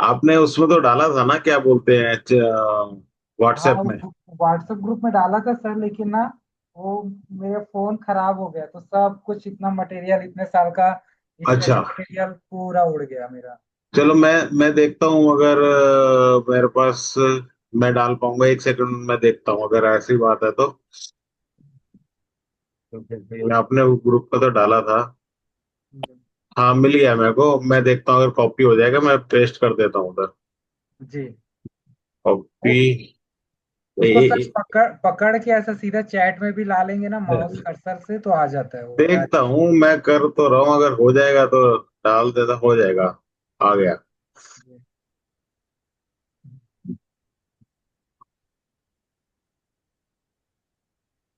आपने उसमें तो डाला था ना, क्या बोलते हैं, हाँ, व्हाट्सएप में। व्हाट्सएप ग्रुप में डाला था सर, लेकिन ना वो मेरा फोन खराब हो गया, तो सब कुछ इतना मटेरियल, इतने साल का अच्छा, स्टडी मटेरियल पूरा उड़ गया मेरा। चलो मैं देखता हूँ, अगर मेरे पास मैं डाल पाऊंगा, एक सेकंड मैं देखता हूँ, अगर ऐसी बात है तो फिर आपने ग्रुप पे तो डाला था। हाँ, मिल गया मेरे को, मैं देखता हूँ, अगर कॉपी हो जाएगा मैं पेस्ट कर देता हूँ उधर। जी। कॉपी। वो उसको सर पकड़ पकड़ के ऐसा सीधा चैट में भी ला लेंगे ना, माउस कर्सर से, तो आ जाता है वो देखता हूँ, मैं कर तो रहा हूँ, अगर हो जाएगा तो डाल देता, हो जाएगा। आ गया।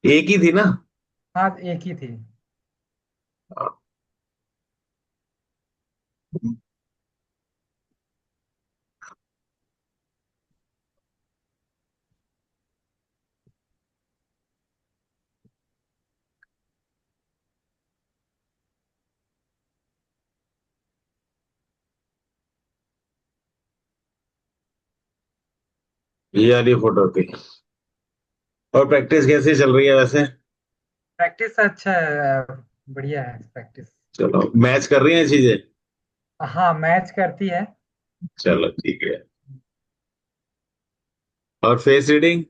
एक ही थी ना। हाँ, एक ही थी। ये वाली फोटो थी। और प्रैक्टिस कैसी चल रही है वैसे? प्रैक्टिस अच्छा है, बढ़िया है प्रैक्टिस। चलो, मैच कर रही हैं चीजें। हाँ, मैच करती है। चलो ठीक है। और फेस रीडिंग?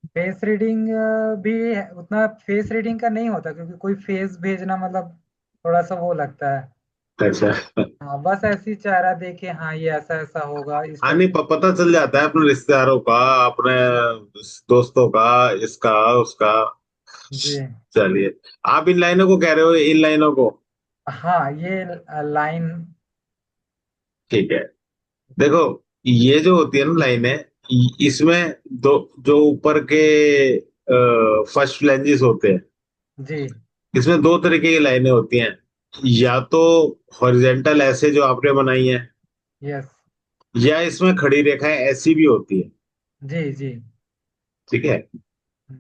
फेस रीडिंग भी उतना फेस रीडिंग का नहीं होता, क्योंकि कोई फेस भेजना मतलब थोड़ा सा वो लगता है। अच्छा। हाँ, बस ऐसी चेहरा देखे, हाँ ये ऐसा ऐसा होगा इस हाँ, टाइप। नहीं, पता चल जाता है अपने रिश्तेदारों का, अपने दोस्तों का, इसका, उसका। जी। चलिए, आप इन लाइनों को कह रहे हो, इन लाइनों को? हाँ, ये लाइन। ठीक है। देखो, ये जो होती है ना लाइनें, इसमें दो, जो ऊपर के फर्स्ट फ्लैंजेस होते हैं, जी। इसमें दो तरीके की लाइनें होती हैं। या तो हॉरिजेंटल ऐसे जो आपने बनाई है, यस। या इसमें खड़ी रेखाएं ऐसी भी होती है। जी। जी। ठीक है।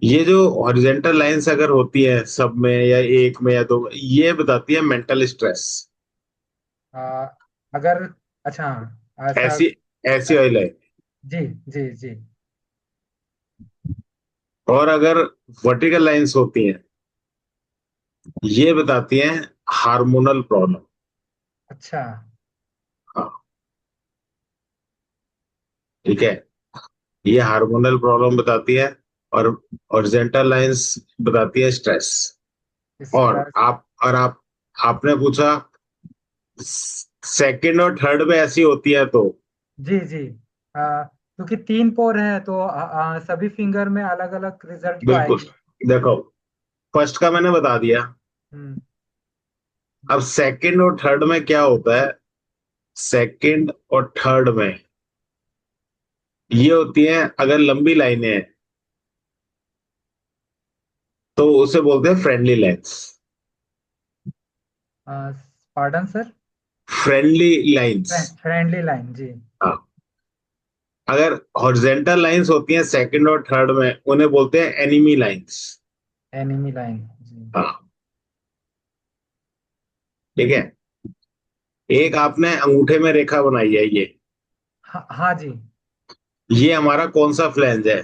ये जो हॉरिजेंटल लाइंस अगर होती है सब में, या एक में या दो में, ये बताती है मेंटल स्ट्रेस। आ, अगर अच्छा, ऐसा। ऐसी ऐसी वाली लाइन। जी। जी। जी। और अगर वर्टिकल लाइंस होती हैं, ये बताती हैं हार्मोनल प्रॉब्लम। अच्छा। हाँ, ठीक है। ये हार्मोनल प्रॉब्लम बताती है। और हॉरिजेंटल लाइंस बताती है स्ट्रेस। और स्ट्रेस। आपने पूछा सेकंड और थर्ड में ऐसी होती है तो? जी। जी। क्योंकि तीन पोर है, तो सभी फिंगर में अलग अलग रिजल्ट तो बिल्कुल। आएगी। देखो, फर्स्ट का मैंने बता दिया। हम्म। अब सेकंड और थर्ड में क्या होता है? सेकंड और थर्ड में ये होती हैं, अगर लंबी लाइनें हैं तो उसे बोलते हैं friendly lines. Pardon sir. Friendly lines. Friendly line, जी। हाँ। अगर हॉरिजेंटल लाइंस होती हैं सेकंड और थर्ड में, उन्हें बोलते हैं एनिमी लाइंस। एनिमी लाइन, जी। हाँ, ठीक है। एक आपने अंगूठे में रेखा बनाई है, हाँ, हाँ जी। ये हमारा कौन सा फ्लैंज है?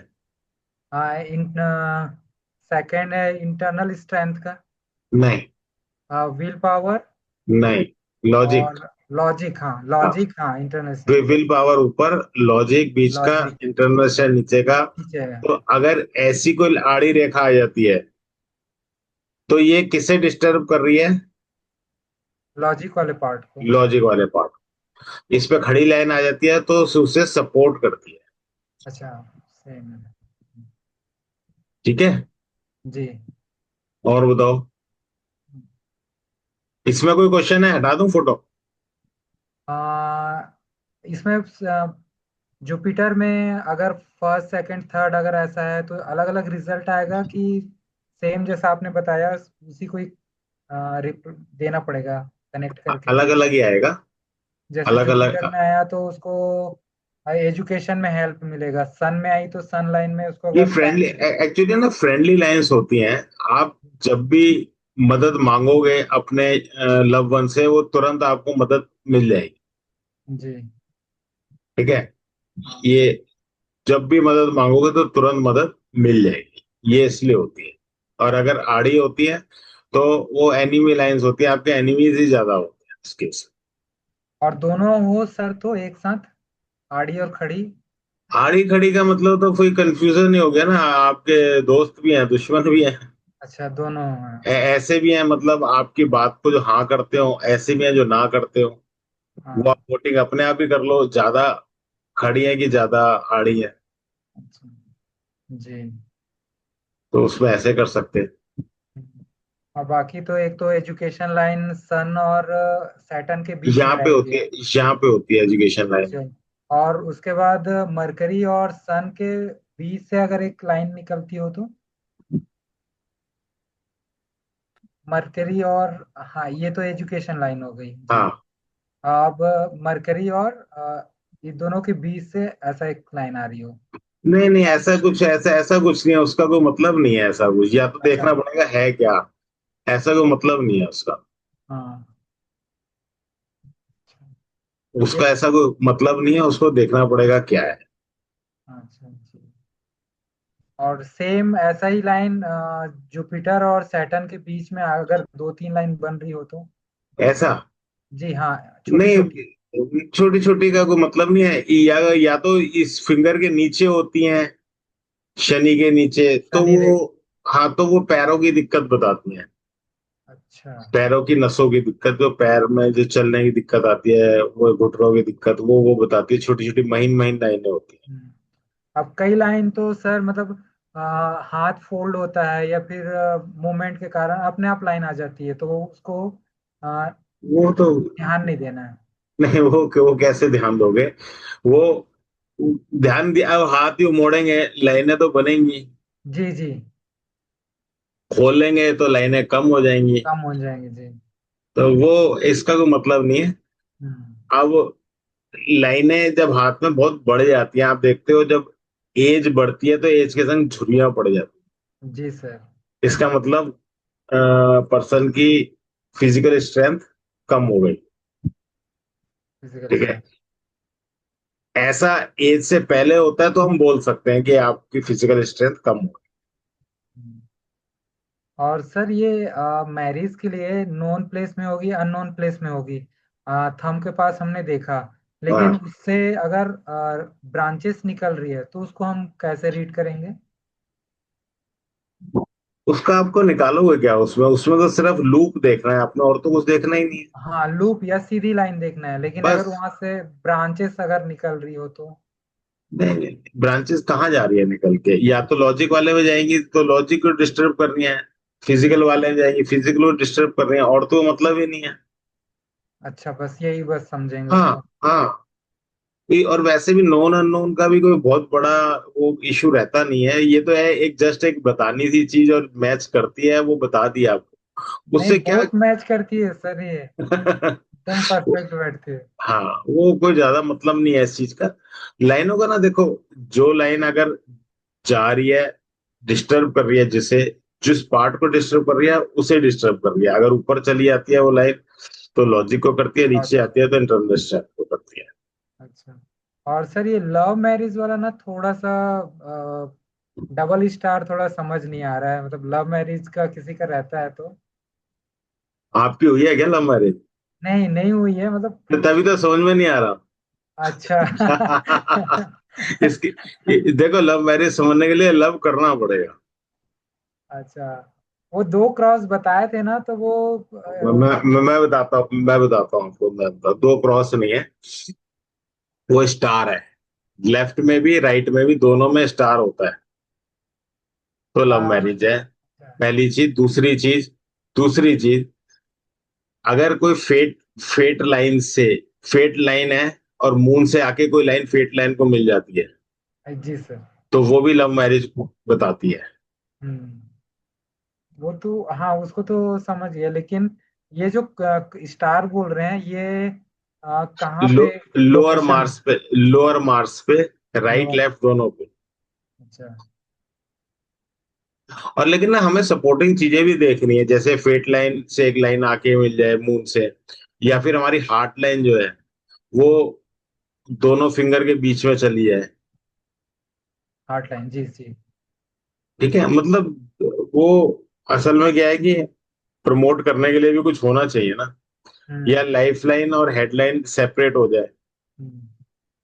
हाँ, सेकंड है इंटरनल स्ट्रेंथ का। नहीं। Will power. नहीं, लॉजिक। और लॉजिक, हाँ हाँ, लॉजिक, हाँ इंटरनल स्ट्रेंथ। विल पावर ऊपर, लॉजिक बीच का, लॉजिक इंटरनल स्टैंड नीचे का। नीचे है। तो अगर ऐसी कोई आड़ी रेखा आ जाती है, तो ये किसे डिस्टर्ब कर रही है? लॉजिक वाले पार्ट को। लॉजिक वाले पार्ट। इस पे खड़ी लाइन आ जाती है तो उसे सपोर्ट करती है। अच्छा। सेम है। ठीक है। जी। और बताओ, इसमें कोई क्वेश्चन है, हटा दूं फोटो? इसमें जुपिटर में अगर फर्स्ट सेकंड थर्ड अगर ऐसा है, तो अलग अलग रिजल्ट आएगा, कि सेम जैसा आपने बताया उसी को ही देना पड़ेगा, कनेक्ट करके। अलग अलग ही आएगा। जैसे अलग अलग। जुपिटर में आया तो उसको एजुकेशन में हेल्प मिलेगा, सन में आई तो सन लाइन में उसको ये अगर फ्रेंडली, एक्चुअली ना फ्रेंडली लाइंस होती हैं। आप जब भी मदद मांगोगे अपने लव वन से, वो तुरंत आपको मदद मिल जाएगी। जी। ठीक है। हाँ। ये जब भी मदद मांगोगे तो तुरंत मदद मिल जाएगी, ये इसलिए होती है। और अगर आड़ी होती है तो वो एनिमी लाइंस होती है, आपके एनिमीज ही ज्यादा होते हैं इसके से। और दोनों हो सर तो एक साथ, आड़ी और खड़ी। आड़ी खड़ी का मतलब तो कोई कंफ्यूजन नहीं हो गया ना, आपके दोस्त भी हैं दुश्मन भी हैं। अच्छा, दोनों हैं। ऐसे भी हैं, मतलब आपकी बात को जो हाँ करते हो, ऐसे भी हैं जो ना करते हो। वो आप हाँ। वोटिंग अपने आप ही कर लो, ज्यादा खड़ी है कि ज्यादा आड़ी है, अच्छा। जी। तो उसमें ऐसे कर सकते हैं। और बाकी तो एक तो एजुकेशन लाइन सन और सैटर्न के बीच में यहाँ पे रहती होती है। है, यहाँ पे होती है एजुकेशन लाइन। अच्छा। और उसके बाद मरकरी और सन के बीच से अगर एक लाइन निकलती हो तो, मरकरी और, हाँ ये तो एजुकेशन लाइन हो गई जी। हाँ। अब मरकरी और ये दोनों के बीच से ऐसा एक लाइन आ रही हो। नहीं नहीं, ऐसा कुछ, ऐसा ऐसा कुछ नहीं है, उसका कोई मतलब नहीं है ऐसा कुछ, या तो अच्छा। देखना पड़ेगा है क्या। ऐसा कोई मतलब नहीं है उसका। हाँ। अच्छा। ये, उसका ऐसा कोई मतलब नहीं है, उसको देखना पड़ेगा क्या है। अच्छा जी। और सेम ऐसा ही लाइन जुपिटर और सैटर्न के बीच में अगर दो तीन लाइन बन रही हो तो। ऐसा जी हाँ, छोटी छोटी। नहीं, छोटी छोटी का कोई मतलब नहीं है, या तो इस फिंगर के नीचे होती हैं, शनि के नीचे, तो शनि वो, रेखा। हाँ तो वो पैरों की दिक्कत बताती हैं। अच्छा। पैरों की नसों की दिक्कत, जो पैर में जो चलने की दिक्कत आती है, वो घुटनों की दिक्कत, वो बताती है। छोटी छोटी महीन महीन लाइनें होती हैं। हम्म। अब कई लाइन तो सर मतलब हाथ फोल्ड होता है या फिर मूवमेंट के कारण अपने आप लाइन आ जाती है, तो वो उसको आ, वो तो ध्यान नहीं देना है। नहीं, वो कैसे ध्यान दोगे। वो ध्यान दिया, अब हाथ यूं मोड़ेंगे लाइनें तो बनेंगी, जी जी। खोलेंगे तो लाइनें कम हो जाएंगी। कम हो जाएंगे जी। तो वो इसका कोई मतलब नहीं है। हम्म। अब लाइनें जब हाथ में बहुत बढ़ जाती हैं, आप देखते हो जब एज बढ़ती है तो एज के संग झुर्रियां पड़ जाती जी सर। है, इसका मतलब पर्सन की फिजिकल स्ट्रेंथ कम हो गई। फिजिकल ठीक है। स्ट्रेंथ। ऐसा एज से पहले होता है तो हम बोल सकते हैं कि आपकी फिजिकल स्ट्रेंथ कम हो और सर ये मैरिज के लिए नोन प्लेस में होगी अननोन प्लेस में होगी, थंब के पास हमने देखा, गई। लेकिन हाँ, उससे अगर ब्रांचेस निकल रही है तो उसको हम कैसे रीड करेंगे? उसका आपको निकालोगे क्या, उसमें उसमें तो सिर्फ लूप देखना है आपने, और तो कुछ देखना ही नहीं है। हाँ, लूप या सीधी लाइन देखना है, लेकिन अगर बस। वहां से ब्रांचेस अगर निकल रही हो तो। नहीं नहीं, ब्रांचेस कहाँ जा रही है निकल के, या तो लॉजिक वाले में जाएंगी तो लॉजिक को डिस्टर्ब कर रही है, फिजिकल वाले में जाएंगी फिजिकल को डिस्टर्ब कर रही है, और तो मतलब ही नहीं है। अच्छा, बस यही बस समझेंगे हाँ उसको। हाँ। और वैसे भी नोन अननोन का भी कोई बहुत बड़ा वो इशू रहता नहीं है, ये तो है एक जस्ट एक बतानी थी चीज और मैच करती है, वो बता दिया आपको, नहीं, उससे क्या। बहुत मैच करती है सर ये, एकदम परफेक्ट बैठती है। हाँ, वो कोई ज्यादा मतलब नहीं है इस चीज का। लाइनों का ना देखो, जो लाइन अगर जा रही है, डिस्टर्ब कर रही है, जिसे जिस पार्ट को डिस्टर्ब कर रही है उसे डिस्टर्ब कर रही है, अगर ऊपर चली जाती है वो लाइन तो लॉजिक को करती है, नीचे लॉजिक। आती है तो इंटरनल स्ट्रक्चर को करती है। अच्छा। और सर ये लव मैरिज वाला ना थोड़ा सा डबल स्टार थोड़ा समझ नहीं आ रहा है, मतलब लव मैरिज का किसी का रहता है तो। आपकी हुई है क्या लव मैरिज? नहीं, नहीं हुई है मतलब तो तभी तो समझ में नहीं आ रहा। अच्छा। इसकी देखो, लव मैरिज समझने के लिए लव करना पड़ेगा। अच्छा, वो दो क्रॉस बताए थे ना तो वो मैं बताता हूँ आपको, दो क्रॉस नहीं है, वो स्टार है। लेफ्ट में भी राइट में भी दोनों में स्टार होता है, तो लव आ, मैरिज है। पहली चीज, दूसरी चीज, अगर कोई फेट लाइन से, फेट लाइन है और मून से आके कोई लाइन फेट लाइन को मिल जाती है, जी सर। तो वो भी लव मैरिज को बताती है। हम्म। वो तो हाँ, उसको तो समझ गया, लेकिन ये जो स्टार बोल रहे हैं ये कहाँ लो, पे लोअर लोकेशन है? मार्स पे, लोअर मार्स पे, राइट लोअर। लेफ्ट दोनों पे। अच्छा। और लेकिन ना हमें सपोर्टिंग चीजें भी देखनी है, जैसे फेट लाइन से एक लाइन आके मिल जाए मून से, या हम्म। फिर हमारी हार्ट लाइन जो है वो दोनों फिंगर के बीच में चली है। हार्ट लाइन, जी जी। ठीक है, मतलब वो असल में क्या है कि प्रमोट करने के लिए भी कुछ होना चाहिए ना, या हम्म लाइफ लाइन और हेडलाइन सेपरेट हो जाए। हम्म।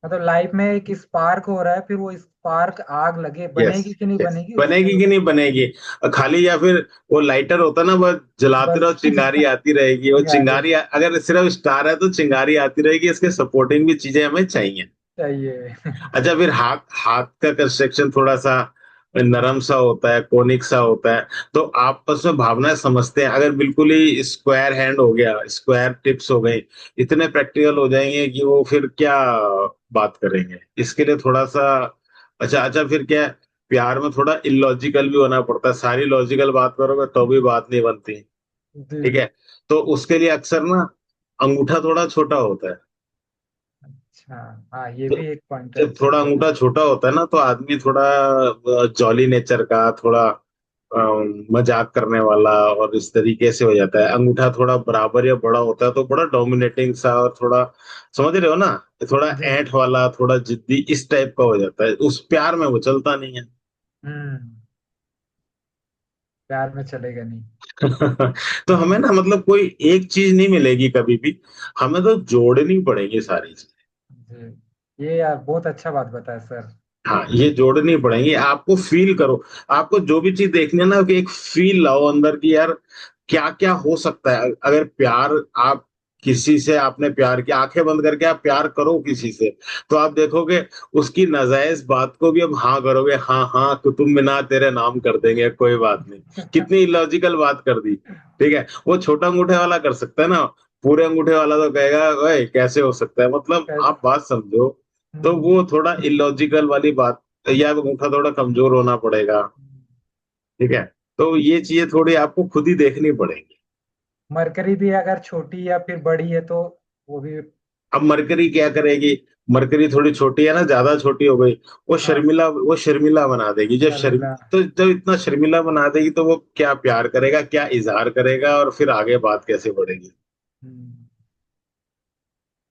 मतलब लाइफ में एक स्पार्क हो रहा है, फिर वो स्पार्क आग लगे, यस, बनेगी कि नहीं यस, बनेगी उससे बनेगी कि नहीं बनेगी। खाली या फिर वो लाइटर होता ना, बस जलाते बस। रहो, चिंगारी आती रहेगी। वो चिंगारी चिंगारी अगर सिर्फ स्टार है तो चिंगारी आती रहेगी, इसके सपोर्टिंग भी चीजें हमें चाहिए। चाहिए। अच्छा, फिर हाथ हाथ का कंस्ट्रक्शन थोड़ा सा नरम सा होता है, कोनिक सा होता है, तो आपस में भावनाएं समझते हैं। अगर बिल्कुल ही स्क्वायर हैंड हो गया, स्क्वायर टिप्स हो गई, इतने प्रैक्टिकल हो जाएंगे कि वो फिर क्या बात करेंगे इसके लिए थोड़ा सा। अच्छा अच्छा, फिर क्या है, प्यार में थोड़ा इलॉजिकल भी होना पड़ता है। सारी लॉजिकल बात करोगे तो भी बात नहीं बनती। जी। ठीक है, तो उसके लिए अक्सर ना अंगूठा थोड़ा छोटा होता है। अच्छा, हाँ ये तो भी एक पॉइंट है, जब अच्छा थोड़ा बोला। अंगूठा छोटा होता है ना, तो आदमी थोड़ा जॉली नेचर का, थोड़ा मजाक करने वाला और इस तरीके से हो जाता है। अंगूठा थोड़ा बराबर या बड़ा होता है तो बड़ा डोमिनेटिंग सा, और थोड़ा, समझ रहे हो ना, थोड़ा जी जी। ऐंठ वाला, थोड़ा जिद्दी, इस टाइप का हो जाता है। उस प्यार में वो चलता नहीं है। हम्म। प्यार में चलेगा नहीं। तो हमें ना, मतलब कोई एक चीज नहीं मिलेगी कभी भी, हमें तो जोड़नी पड़ेगी सारी चीज। जी, ये यार बहुत अच्छा बात बताया सर। हाँ, ये जोड़नी पड़ेंगी। आपको फील करो, आपको जो भी चीज देखनी है ना, कि एक फील लाओ अंदर की, यार क्या क्या हो सकता है अगर प्यार, आप किसी से आपने प्यार किया, आंखें बंद करके आप प्यार करो किसी से, तो आप देखोगे उसकी नाजायज बात को भी अब हाँ करोगे। हाँ हाँ, कुतुब मीनार तेरे नाम कर देंगे, कोई बात नहीं। कितनी इलॉजिकल बात कर दी। ठीक है, वो छोटा अंगूठे वाला कर सकता है ना, पूरे अंगूठे वाला तो कहेगा ओए कैसे हो सकता है, मतलब कैसे? आप बात समझो। तो हम्म वो थोड़ा इलॉजिकल वाली बात, या वो अंगूठा थोड़ा कमजोर होना पड़ेगा। ठीक है, तो ये चीजें थोड़ी आपको खुद ही देखनी पड़ेगी। मरकरी भी अगर छोटी या फिर बड़ी है तो वो भी। अब मरकरी क्या करेगी, मरकरी थोड़ी छोटी है ना, ज्यादा छोटी हो गई, हाँ, वो शर्मिला बना देगी। शर्मिला। तो जब इतना शर्मिला बना देगी तो वो क्या प्यार करेगा, क्या इजहार करेगा, और फिर आगे बात कैसे बढ़ेगी। हम्म।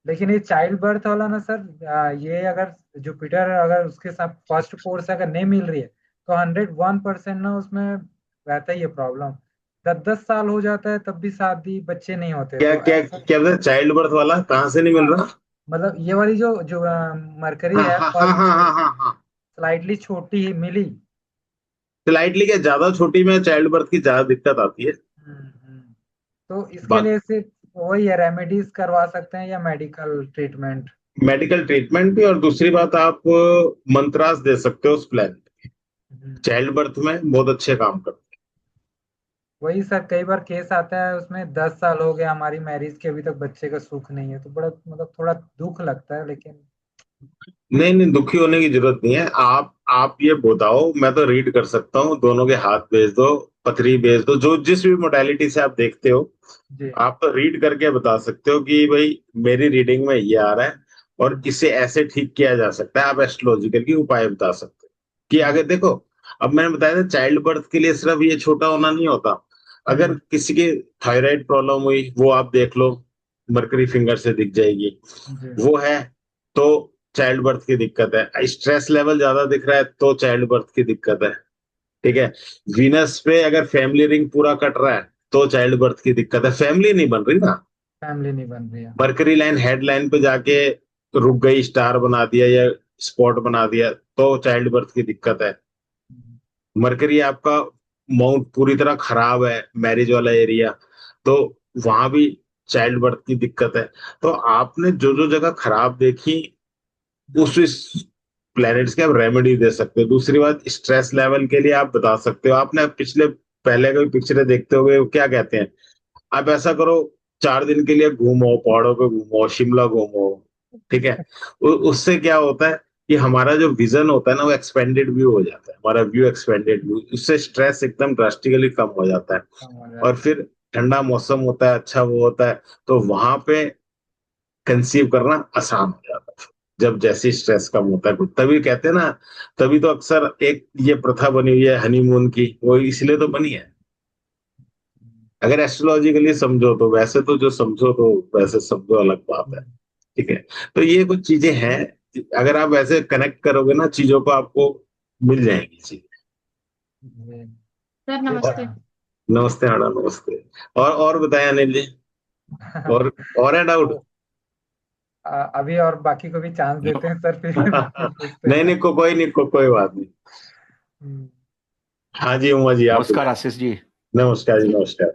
लेकिन ये चाइल्ड बर्थ वाला ना सर, ये अगर जुपिटर अगर उसके साथ फर्स्ट फोर्स अगर नहीं मिल रही है तो 101% ना उसमें रहता ही है प्रॉब्लम। 10-10 साल हो जाता है तब भी शादी बच्चे नहीं होते, क्या तो क्या ऐसा। क्या बोलते, चाइल्ड बर्थ वाला कहाँ से नहीं मिल हाँ, रहा। मतलब ये वाली जो जो मरकरी हाँ है हाँ हाँ फर्स्ट हाँ हाँ फोर्स, हाँ हाँ। स्लाइटली छोटी ही मिली। स्लाइटली क्या, ज्यादा छोटी में चाइल्ड बर्थ की ज्यादा दिक्कत आती है। हम्म। तो इसके बात, लिए सिर्फ वही है, रेमेडीज करवा सकते हैं या मेडिकल ट्रीटमेंट। मेडिकल ट्रीटमेंट भी, और दूसरी बात आप मंत्रास दे सकते हो उस प्लान, चाइल्ड बर्थ में बहुत अच्छे काम करते वही सर, कई बार केस आता है उसमें 10 साल हो गया हमारी मैरिज के, अभी तक बच्चे का सुख नहीं है, तो बड़ा मतलब थोड़ा दुख लगता है, लेकिन। हैं। नहीं नहीं, दुखी होने की जरूरत नहीं है। आप ये बताओ, मैं तो रीड कर सकता हूँ, दोनों के हाथ भेज दो, पथरी भेज दो, जो जिस भी मोडालिटी से आप देखते हो, जी। आप तो रीड करके बता सकते हो कि भाई मेरी रीडिंग में ये आ रहा है, और हम्म इसे ऐसे ठीक किया जा सकता है। आप एस्ट्रोलॉजिकल की उपाय बता सकते हो कि हम्म आगे देखो। अब मैंने बताया था, चाइल्ड बर्थ के लिए सिर्फ ये छोटा होना नहीं होता। अगर हम्म, किसी की थायराइड प्रॉब्लम हुई, वो आप देख लो, मरकरी फिंगर से दिख जाएगी। जी। वो है तो चाइल्ड बर्थ की दिक्कत है। स्ट्रेस लेवल ज्यादा दिख रहा है तो चाइल्ड बर्थ की दिक्कत है। ठीक है, वीनस पे अगर फैमिली रिंग पूरा कट रहा है तो चाइल्ड बर्थ की दिक्कत है, फैमिली नहीं बन रही ना। फैमिली नहीं बन रही है। मरकरी लाइन हेड लाइन पे जाके रुक गई, स्टार बना दिया या स्पॉट बना दिया, तो चाइल्ड बर्थ की दिक्कत है। हम्म मरकरी आपका माउंट पूरी तरह खराब है, मैरिज वाला एरिया, तो वहां भी चाइल्ड बर्थ की दिक्कत है। तो आपने जो जो जगह खराब देखी, उस प्लैनेट्स के आप रेमेडी दे सकते हो। दूसरी बात, स्ट्रेस लेवल के लिए आप बता सकते हो। आपने पिछले पहले कोई पिक्चरें देखते होगे, वो क्या कहते हैं, आप ऐसा करो, 4 दिन के लिए घूमो, पहाड़ों पे घूमो, शिमला घूमो। ठीक है, उससे क्या होता है कि हमारा जो विजन होता है ना, वो एक्सपेंडेड व्यू हो जाता है, हमारा व्यू एक्सपेंडेड व्यू, उससे स्ट्रेस एकदम ड्रास्टिकली कम हो जाता है। कम हो और जाता है। फिर ठंडा मौसम होता है, अच्छा वो होता है, तो वहां पे कंसीव करना आसान हो जाता है, जब जैसे स्ट्रेस कम होता है। तभी कहते हैं ना, तभी तो अक्सर एक ये प्रथा बनी हुई है हनीमून की, वो इसलिए तो बनी है। अगर एस्ट्रोलॉजिकली समझो तो, वैसे तो जो समझो तो वैसे समझो, अलग बात है। ठीक है। तो ये कुछ चीजें हैं, अगर आप ऐसे कनेक्ट करोगे ना चीजों को, आपको मिल जाएंगी चीजें। जी। सर ये नमस्ते। नमस्ते मैडम, नमस्ते। और बताएं अनिल जी। और और है डाउट? तो अभी और बाकी को भी चांस देते हैं सर, फिर फिर पूछते नहीं हैं। नहीं, कोई नहीं, कोई बात नहीं। हम्म, हाँ जी उमा जी, आप नमस्कार बताएं। आशीष जी। नमस्कार जी, जी नमस्कार।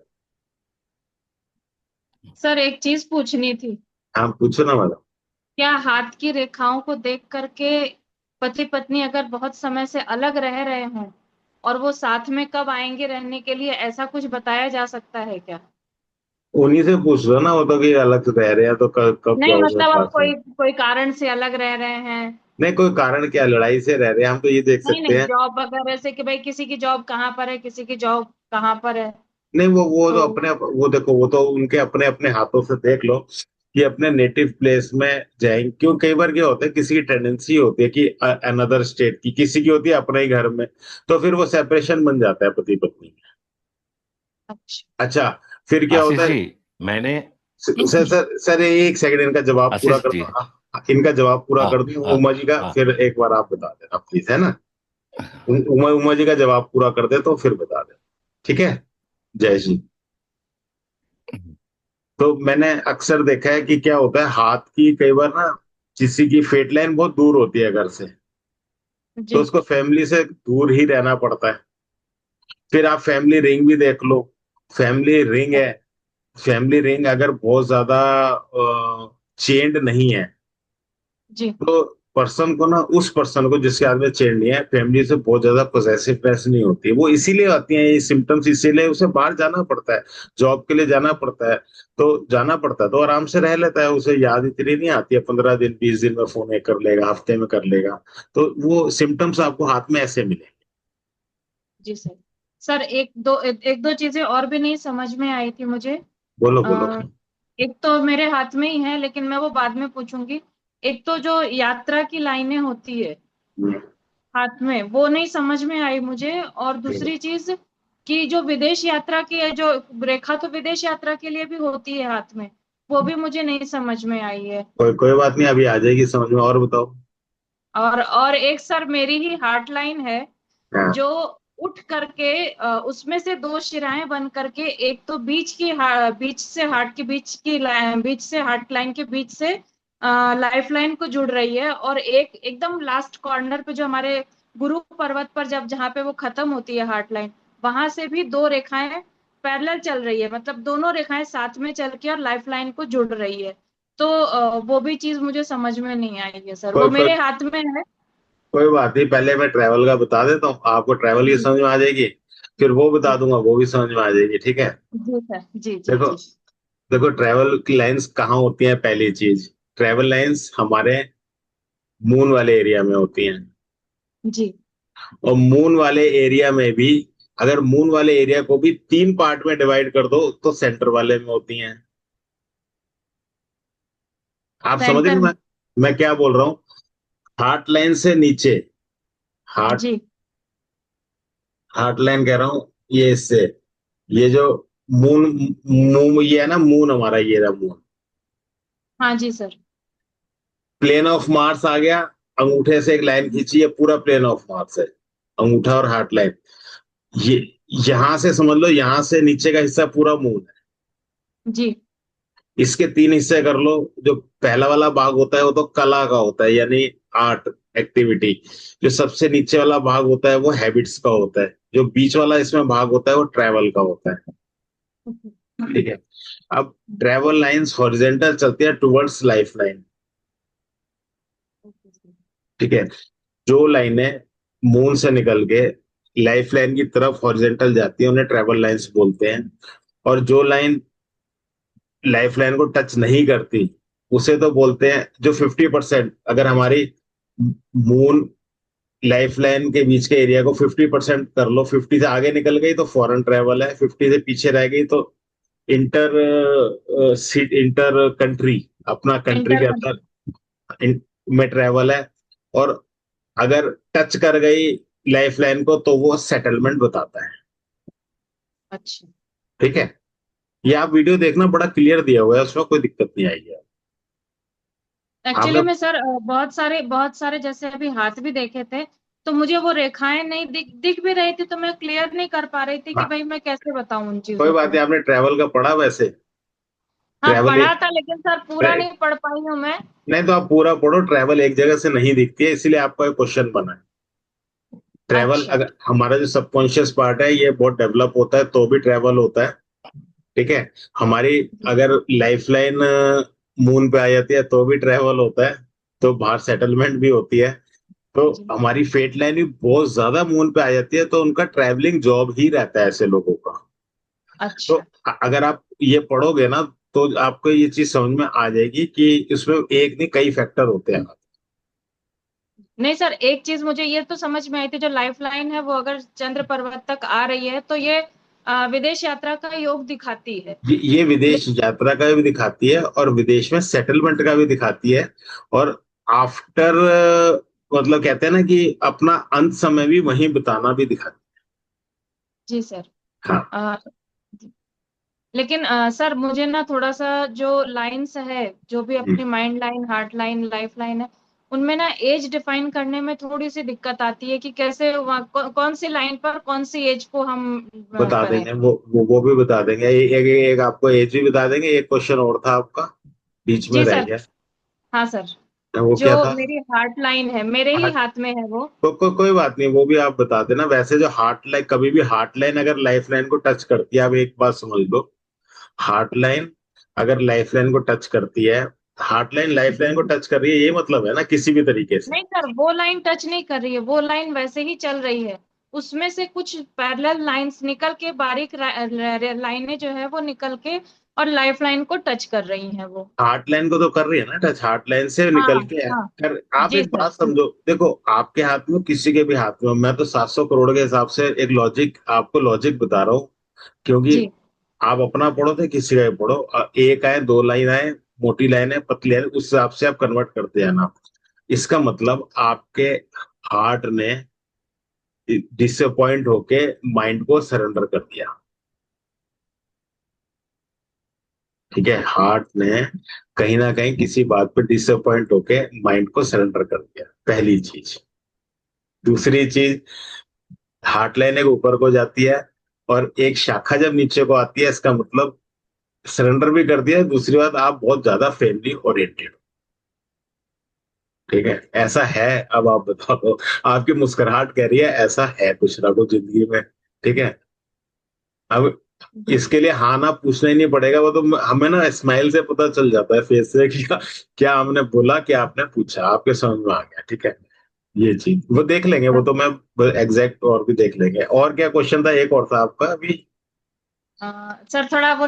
सर, एक चीज पूछनी थी। हाँ पूछो ना मैडम। क्या हाथ की रेखाओं को देख करके पति पत्नी अगर बहुत समय से अलग रह रहे हों और वो साथ में कब आएंगे रहने के लिए, ऐसा कुछ बताया जा सकता है क्या? उन्हीं से पूछ लो ना, वो तो कि अलग से रह रहे हैं तो कब कब नहीं जाओगे मतलब अब पास में। कोई कोई कारण से अलग रह रहे हैं। नहीं, कोई कारण क्या, लड़ाई से रह रहे हैं हम तो ये देख नहीं सकते नहीं, हैं। जॉब वगैरह से कि भाई किसी की जॉब कहाँ पर है, किसी की जॉब कहाँ पर है। नहीं, वो तो तो अपने, वो देखो, वो तो उनके अपने अपने हाथों से देख लो कि अपने नेटिव प्लेस में जाएंगे। क्यों, कई बार क्या होता है, किसी की टेंडेंसी होती है कि अनदर स्टेट की, किसी की होती है अपने ही घर में, तो फिर वो सेपरेशन बन जाता है पति पत्नी में। अच्छा। अच्छा, फिर क्या आशीष होता है। जी, मैंने सर एक सेकंड, इनका जवाब पूरा आशीष कर जी। दो। इनका जवाब पूरा हाँ कर दूं हाँ उमा जी का, हाँ। फिर एक बार आप बता देना प्लीज, है ना। उमा जी का जवाब पूरा कर दे तो फिर बता दे। ठीक है। जय श्री। तो मैंने अक्सर देखा है कि क्या होता है, हाथ की कई बार ना, किसी की फेट लाइन बहुत दूर होती है घर से, तो जी उसको फैमिली से दूर ही रहना पड़ता है। फिर आप फैमिली रिंग भी देख लो। फैमिली रिंग है, फैमिली रिंग अगर बहुत ज्यादा चेंड नहीं है, जी तो पर्सन को ना, उस पर्सन को जिसके हाथ में चेंज नहीं है, फैमिली से बहुत ज्यादा पोजेसिवनेस नहीं होती है। वो इसीलिए आती है ये सिम्टम्स, इसीलिए उसे बाहर जाना पड़ता है, जॉब के लिए जाना पड़ता है। तो जाना पड़ता है तो आराम से रह लेता है, उसे याद इतनी नहीं आती है, 15 दिन 20 दिन में फोन एक कर लेगा, हफ्ते में कर लेगा। तो वो सिम्टम्स आपको हाथ में ऐसे मिले। जी सर। सर एक दो चीजें और भी नहीं समझ में आई थी मुझे। बोलो बोलो। अ, एक तो मेरे हाथ में ही है लेकिन मैं वो बाद में पूछूंगी। एक तो जो यात्रा की लाइनें होती है हम्म, हाथ में, वो नहीं समझ में आई मुझे। और दूसरी चीज कि जो विदेश यात्रा की है जो रेखा, तो विदेश यात्रा के लिए भी होती है हाथ में, वो भी मुझे नहीं समझ में आई है। कोई बात नहीं, अभी आ जाएगी समझ में, और बताओ। और एक सर मेरी ही हार्ट लाइन है हाँ। जो उठ करके उसमें से दो शिराएं बन करके, एक तो बीच से हार्ट के बीच से हार्ट लाइन के बीच से लाइफ लाइन को जुड़ रही है, और एक एकदम लास्ट कॉर्नर पे जो हमारे गुरु पर्वत पर जब जहाँ पे वो खत्म होती है हार्ट लाइन, वहां से भी दो रेखाएं पैरेलल चल रही है, मतलब दोनों रेखाएं साथ में चल के और लाइफ लाइन को जुड़ रही है। तो वो भी चीज मुझे समझ में नहीं आई है सर, वो कोई मेरे हाथ में है। कोई बात नहीं, पहले मैं ट्रैवल का बता देता हूँ, आपको ट्रैवल की जी समझ में आ जाएगी। फिर वो बता जी दूंगा, वो भी समझ में आ जाएगी, ठीक है। जी सर। जी जी देखो, जी देखो ट्रैवल की लाइंस कहाँ होती हैं, पहली चीज, ट्रैवल लाइंस हमारे मून वाले एरिया में होती हैं। जी। और मून वाले एरिया में भी, अगर मून वाले एरिया को भी 3 पार्ट में डिवाइड कर दो तो सेंटर वाले में होती हैं। आप समझ रहे सेंटर हो में। मैं क्या बोल रहा हूँ। हार्ट लाइन से नीचे, हार्ट जी हार्ट लाइन कह रहा हूँ, ये इससे, ये जो मून, मून ये है ना, मून हमारा, ये रहा मून। हाँ जी सर। प्लेन ऑफ मार्स आ गया, अंगूठे से एक लाइन खींची है, पूरा प्लेन ऑफ मार्स है, अंगूठा और हार्ट लाइन। ये, यहां से समझ लो, यहां से नीचे का हिस्सा पूरा मून है। जी। इसके 3 हिस्से कर लो। जो पहला वाला भाग होता है वो तो कला का होता है, यानी आर्ट एक्टिविटी। जो सबसे नीचे वाला भाग होता है वो हैबिट्स का होता है। जो बीच वाला इसमें भाग होता है वो ट्रैवल का होता है। ठीक है। अब ट्रैवल लाइंस हॉरिजेंटल चलती है टुवर्ड्स लाइफ लाइन। ठीक है। जो लाइनें मून से निकल के लाइफ लाइन की तरफ हॉरिजेंटल जाती है उन्हें ट्रैवल लाइंस बोलते हैं। और जो लाइन लाइफ लाइन को टच नहीं करती उसे तो बोलते हैं, जो 50%, अगर हमारी मून लाइफ लाइन के बीच के एरिया को 50% कर लो, 50 से आगे निकल गई तो फॉरेन ट्रैवल है, 50 से पीछे रह गई तो इंटर इंटर कंट्री, अपना कंट्री इंटर। के अंदर में ट्रैवल है। और अगर टच कर गई लाइफ लाइन को तो वो सेटलमेंट बताता है। अच्छा। ठीक है। ये आप वीडियो देखना, बड़ा क्लियर दिया हुआ है, उसमें कोई दिक्कत नहीं आएगी। एक्चुअली आपने में सर बहुत सारे जैसे अभी हाथ भी देखे थे, तो मुझे वो रेखाएं नहीं दिख भी रही थी, तो मैं क्लियर नहीं कर पा रही थी कि हाँ, भाई मैं कैसे बताऊं उन कोई चीजों बात को। नहीं, आपने ट्रैवल का पढ़ा वैसे? हाँ ट्रैवल पढ़ा था, लेकिन सर पूरा नहीं पढ़ पाई हूँ मैं। नहीं तो आप पूरा पढ़ो, ट्रैवल एक जगह से नहीं दिखती है, इसीलिए आपका एक क्वेश्चन बना है। ट्रैवल, अच्छा। अगर हमारा जो सबकॉन्शियस पार्ट है ये बहुत डेवलप होता है तो भी ट्रैवल होता है। ठीक है। हमारी जी अगर लाइफ लाइन मून पे आ जाती है तो भी ट्रैवल होता है, तो बाहर सेटलमेंट भी होती है। तो जी। हमारी फेट लाइन भी बहुत ज्यादा मून पे आ जाती है, तो उनका ट्रैवलिंग जॉब ही रहता है ऐसे लोगों का। तो अच्छा। अगर आप ये पढ़ोगे ना तो आपको ये चीज समझ में आ जाएगी कि इसमें एक नहीं कई फैक्टर होते हैं। नहीं सर, एक चीज मुझे ये तो समझ में आई थी, जो लाइफ लाइन है वो अगर चंद्र पर्वत तक आ रही है तो ये विदेश यात्रा का योग दिखाती है। ये विदेश लेकिन यात्रा का भी दिखाती है और विदेश में सेटलमेंट का भी दिखाती है। और आफ्टर, मतलब कहते हैं ना कि अपना अंत समय भी वहीं बिताना भी दिखाती जी सर। है। हाँ। अ, लेकिन सर मुझे ना थोड़ा सा जो लाइंस है, जो भी जी। अपनी mind line, heart line, life line है, उनमें ना एज डिफाइन करने में थोड़ी सी दिक्कत आती है कि कैसे कौन सी लाइन पर कौन सी एज को हम बता करें। देंगे, वो भी बता देंगे। एक आपको एज भी बता देंगे। एक क्वेश्चन और था आपका, बीच में जी रह सर। गया। हाँ सर। वो जो क्या था? मेरी हार्ट लाइन है, मेरे ही हाथ में है वो। कोई बात नहीं, वो भी आप बता देना। वैसे जो हार्ट लाइन, कभी भी हार्ट लाइन अगर लाइफ लाइन को टच करती है, आप एक बात समझ लो, हार्ट लाइन अगर लाइफ लाइन को टच करती है, हार्ट लाइन लाइफ लाइन को टच कर रही है, ये मतलब है ना किसी भी तरीके से। नहीं सर, वो लाइन टच नहीं कर रही है, वो लाइन वैसे ही चल रही है। उसमें से कुछ पैरेलल लाइंस निकल के, बारीक लाइनें जो है वो निकल के और लाइफ लाइन को टच कर रही हैं वो। हार्ट लाइन को तो कर रही है ना टच, हार्ट लाइन से हाँ निकल के हाँ। कर। आप जी एक सर। बात समझो, देखो आपके हाथ में, किसी के भी हाथ में, मैं तो 700 करोड़ के हिसाब से एक लॉजिक, आपको लॉजिक बता रहा हूँ। क्योंकि जी आप अपना पढ़ो तो किसी का भी पढ़ो, एक आए, दो लाइन आए, मोटी लाइन है, पतली लाइन, उस हिसाब से आप कन्वर्ट करते जाना। इसका मतलब आपके हार्ट ने डिसअपॉइंट होके माइंड को सरेंडर कर दिया। ठीक है, हार्ट ने कहीं ना कहीं किसी बात पे डिसअपॉइंट होके माइंड को सरेंडर कर दिया, पहली चीज। दूसरी चीज, हार्ट लाइन एक ऊपर को जाती है और एक शाखा जब नीचे को आती है, इसका मतलब सरेंडर भी कर दिया। दूसरी बात, आप बहुत ज्यादा फैमिली ओरिएंटेड। ठीक है, ऐसा है। अब आप बताओ, आपकी मुस्कुराहट कह रही है ऐसा है कुछ ना कुछ जिंदगी में। ठीक है। अब इसके लिए हाँ ना पूछना ही नहीं पड़ेगा, वो तो हमें ना स्माइल से पता चल जाता है, फेस से, कि क्या हमने बोला, क्या आपने पूछा, आपके समझ में आ गया। ठीक है। ये चीज वो देख लेंगे, वो तो मैं एग्जैक्ट और भी देख लेंगे। और क्या क्वेश्चन था? एक और था आपका अभी। सर थोड़ा वो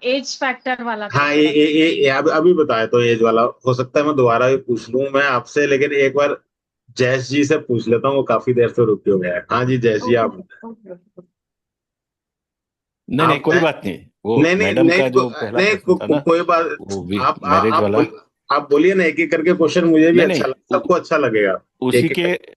एज फैक्टर वाला था हाँ, थोड़ा सा। ये अभी बताया तो एज वाला। हो सकता है मैं दोबारा भी पूछ लूं मैं आपसे, लेकिन एक बार जयेश जी से पूछ लेता हूँ, वो काफी देर से रुके हुए हैं। हाँ जी, जयेश जी ओके आप ओके ओके। नहीं नहीं, आप कोई बात नहीं। वो नहीं नहीं मैडम नहीं का जो पहला नहीं प्रश्न था ना, कोई बात। वो आप मैरिज वाला। आप बोलिए ना, एक एक करके क्वेश्चन, मुझे भी नहीं अच्छा नहीं, लगा, सबको अच्छा लगेगा। उसी एक एक के करके।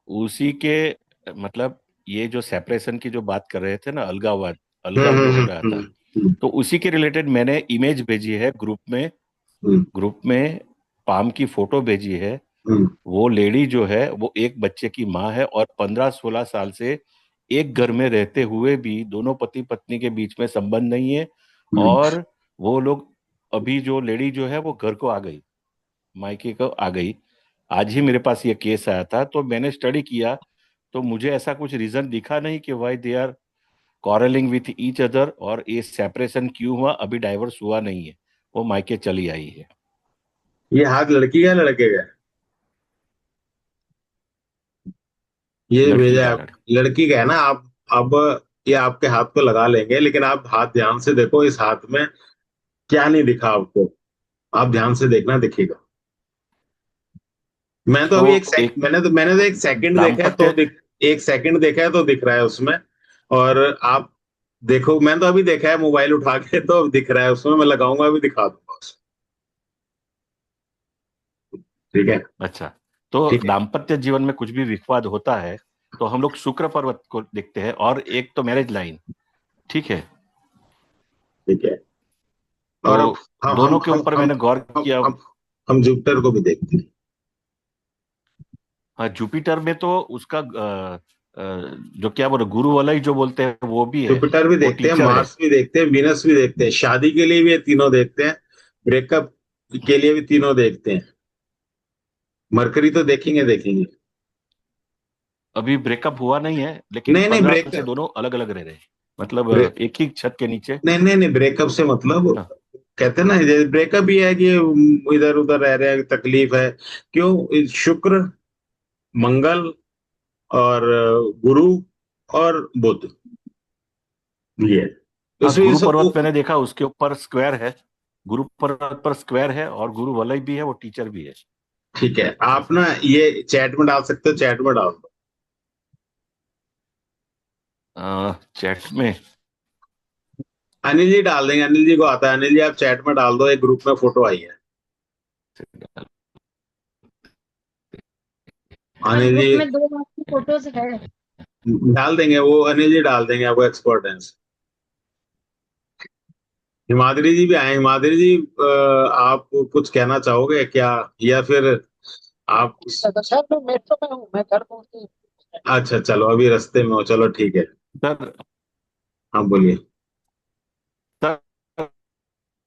उसी के मतलब, ये जो सेपरेशन की जो बात कर रहे थे ना, अलगाववाद, अलगाव जो हो रहा था, हम्म। तो उसी के रिलेटेड मैंने इमेज भेजी है ग्रुप में। हम्म। ग्रुप में पाम की फोटो भेजी है। हम्म। वो लेडी जो है वो एक बच्चे की माँ है, और 15-16 साल से एक घर में रहते हुए भी दोनों पति पत्नी के बीच में संबंध नहीं है। हम्म। और वो लोग, अभी जो लेडी जो है वो घर को आ गई, मायके को आ गई। आज ही मेरे पास ये केस आया था, तो मैंने स्टडी किया, तो मुझे ऐसा कुछ रीजन दिखा नहीं कि why they are quarrelling with each other, और ये सेपरेशन क्यों हुआ, अभी डाइवोर्स हुआ नहीं है, वो मायके चली आई है। ये हाथ लड़की का है, लड़के का है? ये लड़की भेजा का है है, आप, लड़की का है ना? आप अब ये आपके हाथ पे लगा लेंगे, लेकिन आप हाथ ध्यान से देखो, इस हाथ में क्या नहीं दिखा आपको? आप ध्यान से देखना, दिखेगा। मैं तो अभी तो एक मैंने तो एक सेकंड देखा है तो दाम्पत्य, एक सेकंड देखा है तो दिख रहा है उसमें। और आप देखो, मैं तो अभी देखा है मोबाइल उठा के, तो दिख रहा है उसमें। मैं लगाऊंगा, अभी दिखा दूंगा उसमें। ठीक है। अच्छा, तो ठीक है। दाम्पत्य जीवन में कुछ भी विवाद होता है तो हम लोग शुक्र पर्वत को देखते हैं, और एक तो मैरिज लाइन। ठीक है। ठीक है। और अब तो दोनों के ऊपर मैंने गौर हम किया। हम जुपिटर को भी देखते हैं। हाँ, जुपिटर में तो उसका जो क्या बोले गुरु वाला ही जो बोलते हैं वो भी है, जुपिटर भी वो देखते हैं, टीचर है। मार्स भी देखते हैं, वीनस भी देखते हैं, शादी के लिए भी ये तीनों देखते हैं, ब्रेकअप के लिए भी तीनों देखते हैं। मरकरी तो देखेंगे देखेंगे। अभी ब्रेकअप हुआ नहीं है, लेकिन नहीं नहीं 15 साल से ब्रेकअप, दोनों अलग अलग रह रहे हैं, मतलब ब्रेक एक ही छत के नीचे। नहीं नहीं नहीं, ब्रेकअप से मतलब हाँ, कहते हैं ना, ब्रेकअप ही है कि इधर उधर रह रहे हैं, तकलीफ है। क्यों? शुक्र, मंगल और गुरु और बुध, ये हाँ, उसमें गुरु सब पर्वत मैंने देखा, उसके ऊपर स्क्वायर है, गुरु पर्वत पर स्क्वायर है, और गुरु वलय भी है, वो टीचर भी है। ठीक है। आप ना ये चैट में डाल सकते हो, चैट में डाल दो। चैट में? अनिल जी डाल देंगे, अनिल जी को आता है। अनिल जी आप चैट में डाल दो, एक ग्रुप में फोटो आई है। हाँ, अनिल ग्रुप जी में 2 लाख की फोटोज है। डाल देंगे, वो अनिल जी डाल देंगे, आपको एक्सपर्ट है। हिमाद्री जी भी आए। हिमाद्री जी आप कुछ कहना चाहोगे क्या, या फिर आप सर मैं मेट्रो में हूँ, मैं घर पहुंची। अच्छा चलो, अभी रास्ते में हो, चलो ठीक है। सर, हाँ बोलिए। सर,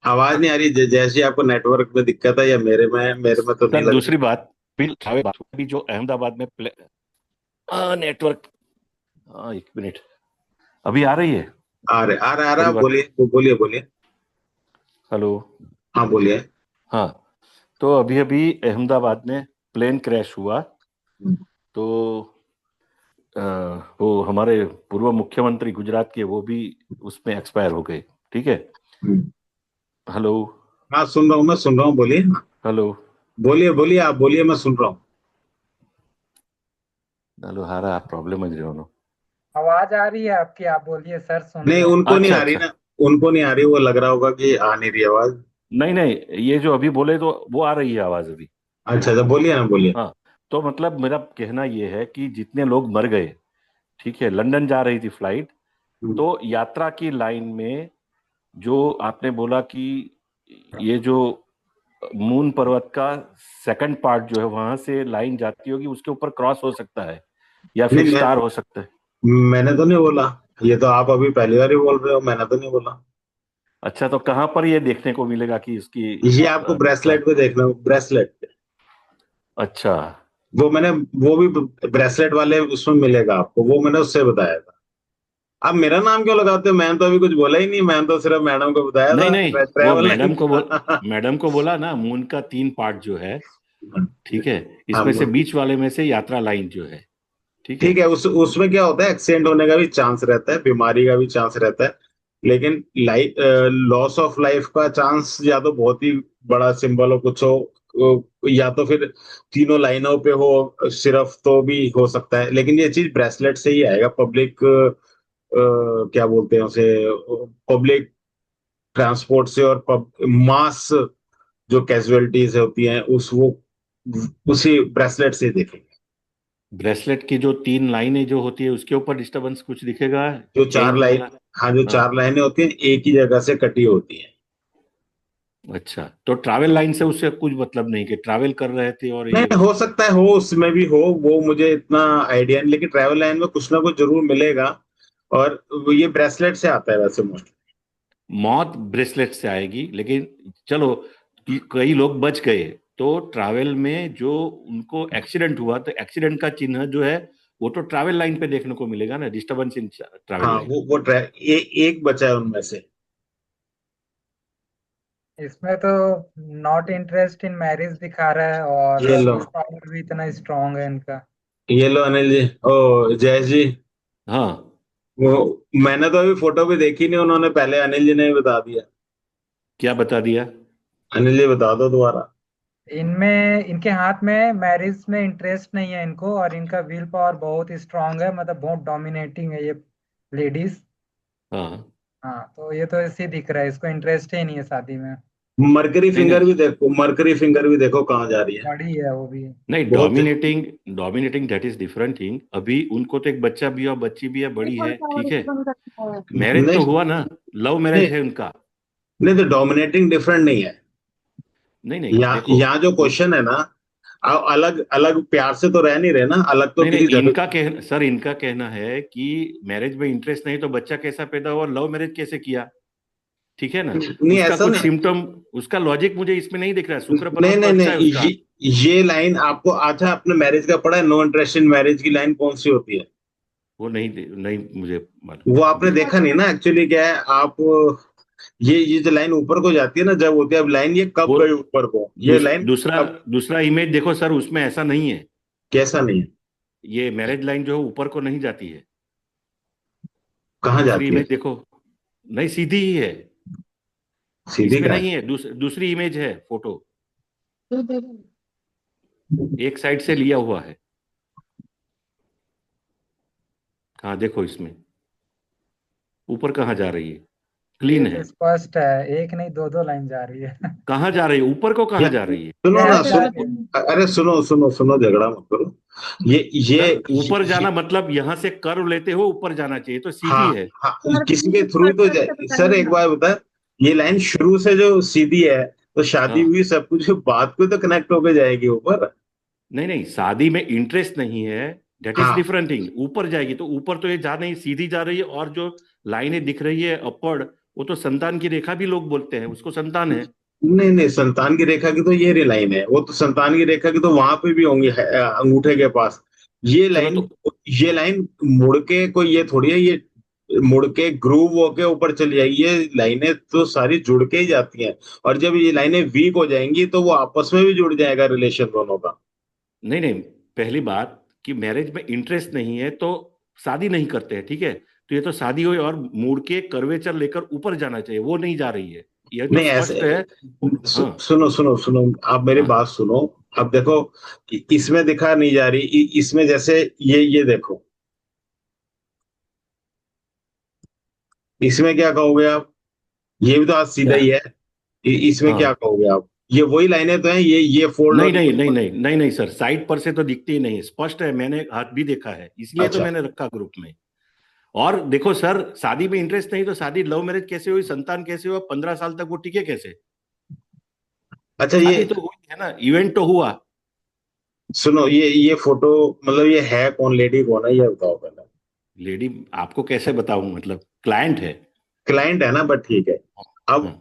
आवाज नहीं आ रही। जैसे आपको नेटवर्क में दिक्कत है, या मेरे में तो नहीं सर लग रही। दूसरी बात, अभी जो अहमदाबाद में नेटवर्क, एक मिनट, अभी आ रही है आ रहा, थोड़ी आप बात। बोलिए, बोलिए बोलिए। हेलो। हाँ बोलिए। हाँ, तो अभी अभी अहमदाबाद में प्लेन क्रैश हुआ, तो अ, वो हमारे पूर्व मुख्यमंत्री गुजरात के, वो भी उसमें एक्सपायर हो गए। ठीक है। हम्म। हेलो। हाँ सुन रहा हूँ, मैं सुन रहा हूँ, बोलिए। हेलो। बोलिए बोलिए, आप बोलिए, मैं सुन रहा हूँ। हेलो, हारा प्रॉब्लम है दोनों। आवाज आ रही है आपकी, आप बोलिए सर, सुन नहीं रहे हैं। उनको नहीं अच्छा आ रही अच्छा। ना, उनको नहीं आ रही, वो लग रहा होगा कि आ नहीं रही आवाज। नहीं नहीं, ये जो अभी बोले तो वो आ रही है आवाज अभी। अच्छा अच्छा, बोलिए ना, बोलिए। हाँ, तो मतलब मेरा कहना ये है कि जितने लोग मर गए, ठीक है, लंदन जा रही थी फ्लाइट, हम्म। तो यात्रा की लाइन में जो आपने बोला कि ये जो मून पर्वत का सेकंड पार्ट जो है वहां से लाइन जाती होगी, उसके ऊपर क्रॉस हो सकता है, या फिर नहीं स्टार हो सकता है। मैंने तो नहीं बोला। ये तो आप अभी पहली बार ही बोल रहे हो, मैंने तो नहीं बोला। अच्छा, तो कहाँ पर ये देखने को मिलेगा कि इसकी ये आपको ब्रेसलेट पे देखना, ब्रेसलेट पे। अच्छा वो मैंने, वो भी ब्रेसलेट वाले उसमें मिलेगा आपको, वो मैंने उससे बताया था। आप मेरा नाम क्यों लगाते हो? मैंने तो अभी कुछ बोला ही नहीं, मैंने तो सिर्फ मैडम को बताया नहीं था नहीं, वो ट्रैवल लाइन का। मैडम को बोला ना, मून का 3 पार्ट जो है, ठीक है, हाँ इसमें से बीच वाले में से यात्रा लाइन जो है, ठीक है। ठीक है। उसमें क्या होता है, एक्सीडेंट होने का भी चांस रहता है, बीमारी का भी चांस रहता है, लेकिन लाइफ, लॉस ऑफ लाइफ का चांस या तो बहुत ही बड़ा सिंबल हो, कुछ हो, या तो फिर तीनों लाइनों पे हो सिर्फ, तो भी हो सकता है। लेकिन ये चीज ब्रेसलेट से ही आएगा, पब्लिक क्या बोलते हैं उसे, पब्लिक ट्रांसपोर्ट से, और मास जो कैजुअलिटीज होती हैं उस वो उसी ब्रेसलेट से देखेंगे। ब्रेसलेट की जो 3 लाइनें जो होती है उसके ऊपर डिस्टरबेंस कुछ दिखेगा, जो चार चेन लाइन, वाला? हाँ जो हाँ, चार लाइनें होती हैं एक ही जगह से कटी होती हैं। अच्छा, तो ट्रैवल लाइन से उससे कुछ मतलब नहीं कि ट्रैवल कर रहे थे और ये। नहीं, हो सकता है हो, उसमें भी हो, वो मुझे इतना आइडिया नहीं, लेकिन ट्रैवल लाइन में कुछ ना कुछ जरूर मिलेगा। और ये ब्रेसलेट से आता है वैसे मोस्ट। मौत ब्रेसलेट से आएगी, लेकिन चलो, कई लोग बच गए, तो ट्रैवल में जो उनको एक्सीडेंट हुआ, तो एक्सीडेंट का चिन्ह जो है वो तो ट्रैवल लाइन पे देखने को मिलेगा ना, डिस्टरबेंस इन ट्रैवल हाँ लाइन। एक बचा है उनमें से। इसमें तो नॉट इंटरेस्ट इन मैरिज दिखा रहा है, और ये लो, विल पावर भी इतना स्ट्रांग है इनका। ये लो अनिल जी, ओ जयेश जी। हाँ, वो मैंने तो अभी फोटो भी देखी नहीं, उन्होंने पहले अनिल जी ने ही बता दिया। क्या बता दिया? अनिल जी बता दो दोबारा। इनमें, इनके हाथ में मैरिज में इंटरेस्ट नहीं है इनको, और इनका विल पावर बहुत स्ट्रांग है, मतलब बहुत डोमिनेटिंग है ये लेडीज। हाँ, हाँ, तो ये तो ऐसे ही दिख रहा है, इसको इंटरेस्ट ही नहीं है शादी में। मरकरी नहीं नहीं फिंगर भी देखो, मरकरी फिंगर भी देखो कहाँ जा रही है। बड़ी है वो भी। नहीं, बहुत। Dominating, dominating that is different thing. अभी उनको तो एक बच्चा भी और बच्ची भी है, बड़ी है, ठीक है, मैरिज तो नहीं हुआ ना, लव मैरिज नहीं है उनका। नहीं, तो डोमिनेटिंग डिफरेंट नहीं है। नहीं नहीं यहाँ देखो, यहाँ जो क्वेश्चन है ना, आप अलग अलग प्यार से तो रह नहीं रहे ना, अलग तो नहीं नहीं किसी जगह। इनका कहना है कि मैरिज में इंटरेस्ट नहीं तो बच्चा कैसा पैदा हुआ, लव मैरिज कैसे किया, ठीक है ना। नहीं उसका ऐसा कुछ नहीं, सिम्टम, उसका लॉजिक मुझे इसमें नहीं दिख रहा है। शुक्र नहीं पर्वत तो नहीं अच्छा नहीं, है उसका। ये लाइन आपको अच्छा अपने मैरिज का पढ़ा है, नो इंटरेस्ट इन मैरिज की लाइन कौन सी होती है? वो नहीं नहीं मुझे वो मालूम आपने जी। देखा नहीं ना, एक्चुअली क्या है आप, ये जो लाइन ऊपर को जाती है ना, जब होती है, अब लाइन ये कब वो गई ऊपर को, ये लाइन दूसरा कब, दूसरा इमेज देखो सर, उसमें ऐसा नहीं है। कैसा नहीं है? ये मैरिज लाइन जो है ऊपर को नहीं जाती है। कहाँ दूसरी जाती है? इमेज देखो, नहीं सीधी ही है, सीधी इसमें का नहीं है। दूसरी इमेज है, फोटो है? एक साइड से लिया हुआ है। हाँ देखो, इसमें ऊपर कहाँ जा रही है, ये क्लीन तो है। स्पष्ट है, एक नहीं दो दो लाइन जा रही है। कहाँ जा रही है, ऊपर को या कहाँ जा रही है। सुनो ना, ऐसे जा रही है। अरे सुनो सुनो सुनो, झगड़ा मत करो। सर ऊपर ये जाना मतलब यहां से कर्व लेते हो ऊपर जाना चाहिए, तो सीधी हाँ है। हाँ, किसी के थ्रू तो सर एक बार बता, ये लाइन शुरू से जो सीधी है, तो शादी हाँ, हुई सब कुछ बात को तो कनेक्ट होके जाएगी ऊपर। नहीं नहीं, शादी में इंटरेस्ट नहीं है, दैट इज हाँ, डिफरेंट थिंग। ऊपर जाएगी तो ऊपर तो ये जा नहीं, सीधी जा रही है। और जो लाइनें दिख रही है अपवर्ड, वो तो संतान की रेखा भी लोग बोलते हैं, उसको संतान है। नहीं नहीं, संतान की रेखा की तो ये रे लाइन है, वो तो संतान की रेखा की तो वहां पे भी होंगी, अंगूठे के पास। ये चलो लाइन, तो, ये लाइन मुड़ के कोई ये थोड़ी है, ये मुड़ के ग्रूव होके ऊपर चली जाएगी, ये लाइनें तो सारी जुड़ के ही जाती हैं। और जब ये लाइनें वीक हो जाएंगी तो वो आपस में भी जुड़ जाएगा रिलेशन दोनों का। नहीं नहीं, पहली बात कि मैरिज में इंटरेस्ट नहीं है तो शादी नहीं करते हैं, ठीक है। तो ये तो शादी हुई और मुड़ के कर्वेचर लेकर ऊपर जाना चाहिए, वो नहीं जा रही है, यह तो नहीं ऐसे, स्पष्ट है। हाँ सुनो सुनो सुनो, आप मेरी हाँ बात सुनो। अब देखो, इसमें दिखा नहीं जा रही, इसमें जैसे ये देखो, इसमें क्या कहोगे आप? ये भी तो आज सीधा क्या, ही है, इसमें क्या हाँ, कहोगे आप? ये वही लाइनें तो हैं, ये फोल्ड नहीं होके नहीं नहीं ऊपर। नहीं नहीं नहीं सर, साइड पर से तो दिखती ही नहीं, स्पष्ट है, मैंने हाथ भी देखा है, इसलिए तो अच्छा मैंने रखा ग्रुप में। और देखो सर, शादी में इंटरेस्ट नहीं तो शादी लव मैरिज कैसे हुई, संतान कैसे हुआ, 15 साल तक वो टिके कैसे। अच्छा, ये शादी तो हुई है ना, इवेंट तो हुआ। सुनो, ये फोटो मतलब ये है कौन, लेडी कौन है, ये बताओ पहले। लेडी आपको कैसे बताऊं, मतलब क्लाइंट है। क्लाइंट है ना, बट ठीक है। अब हाँ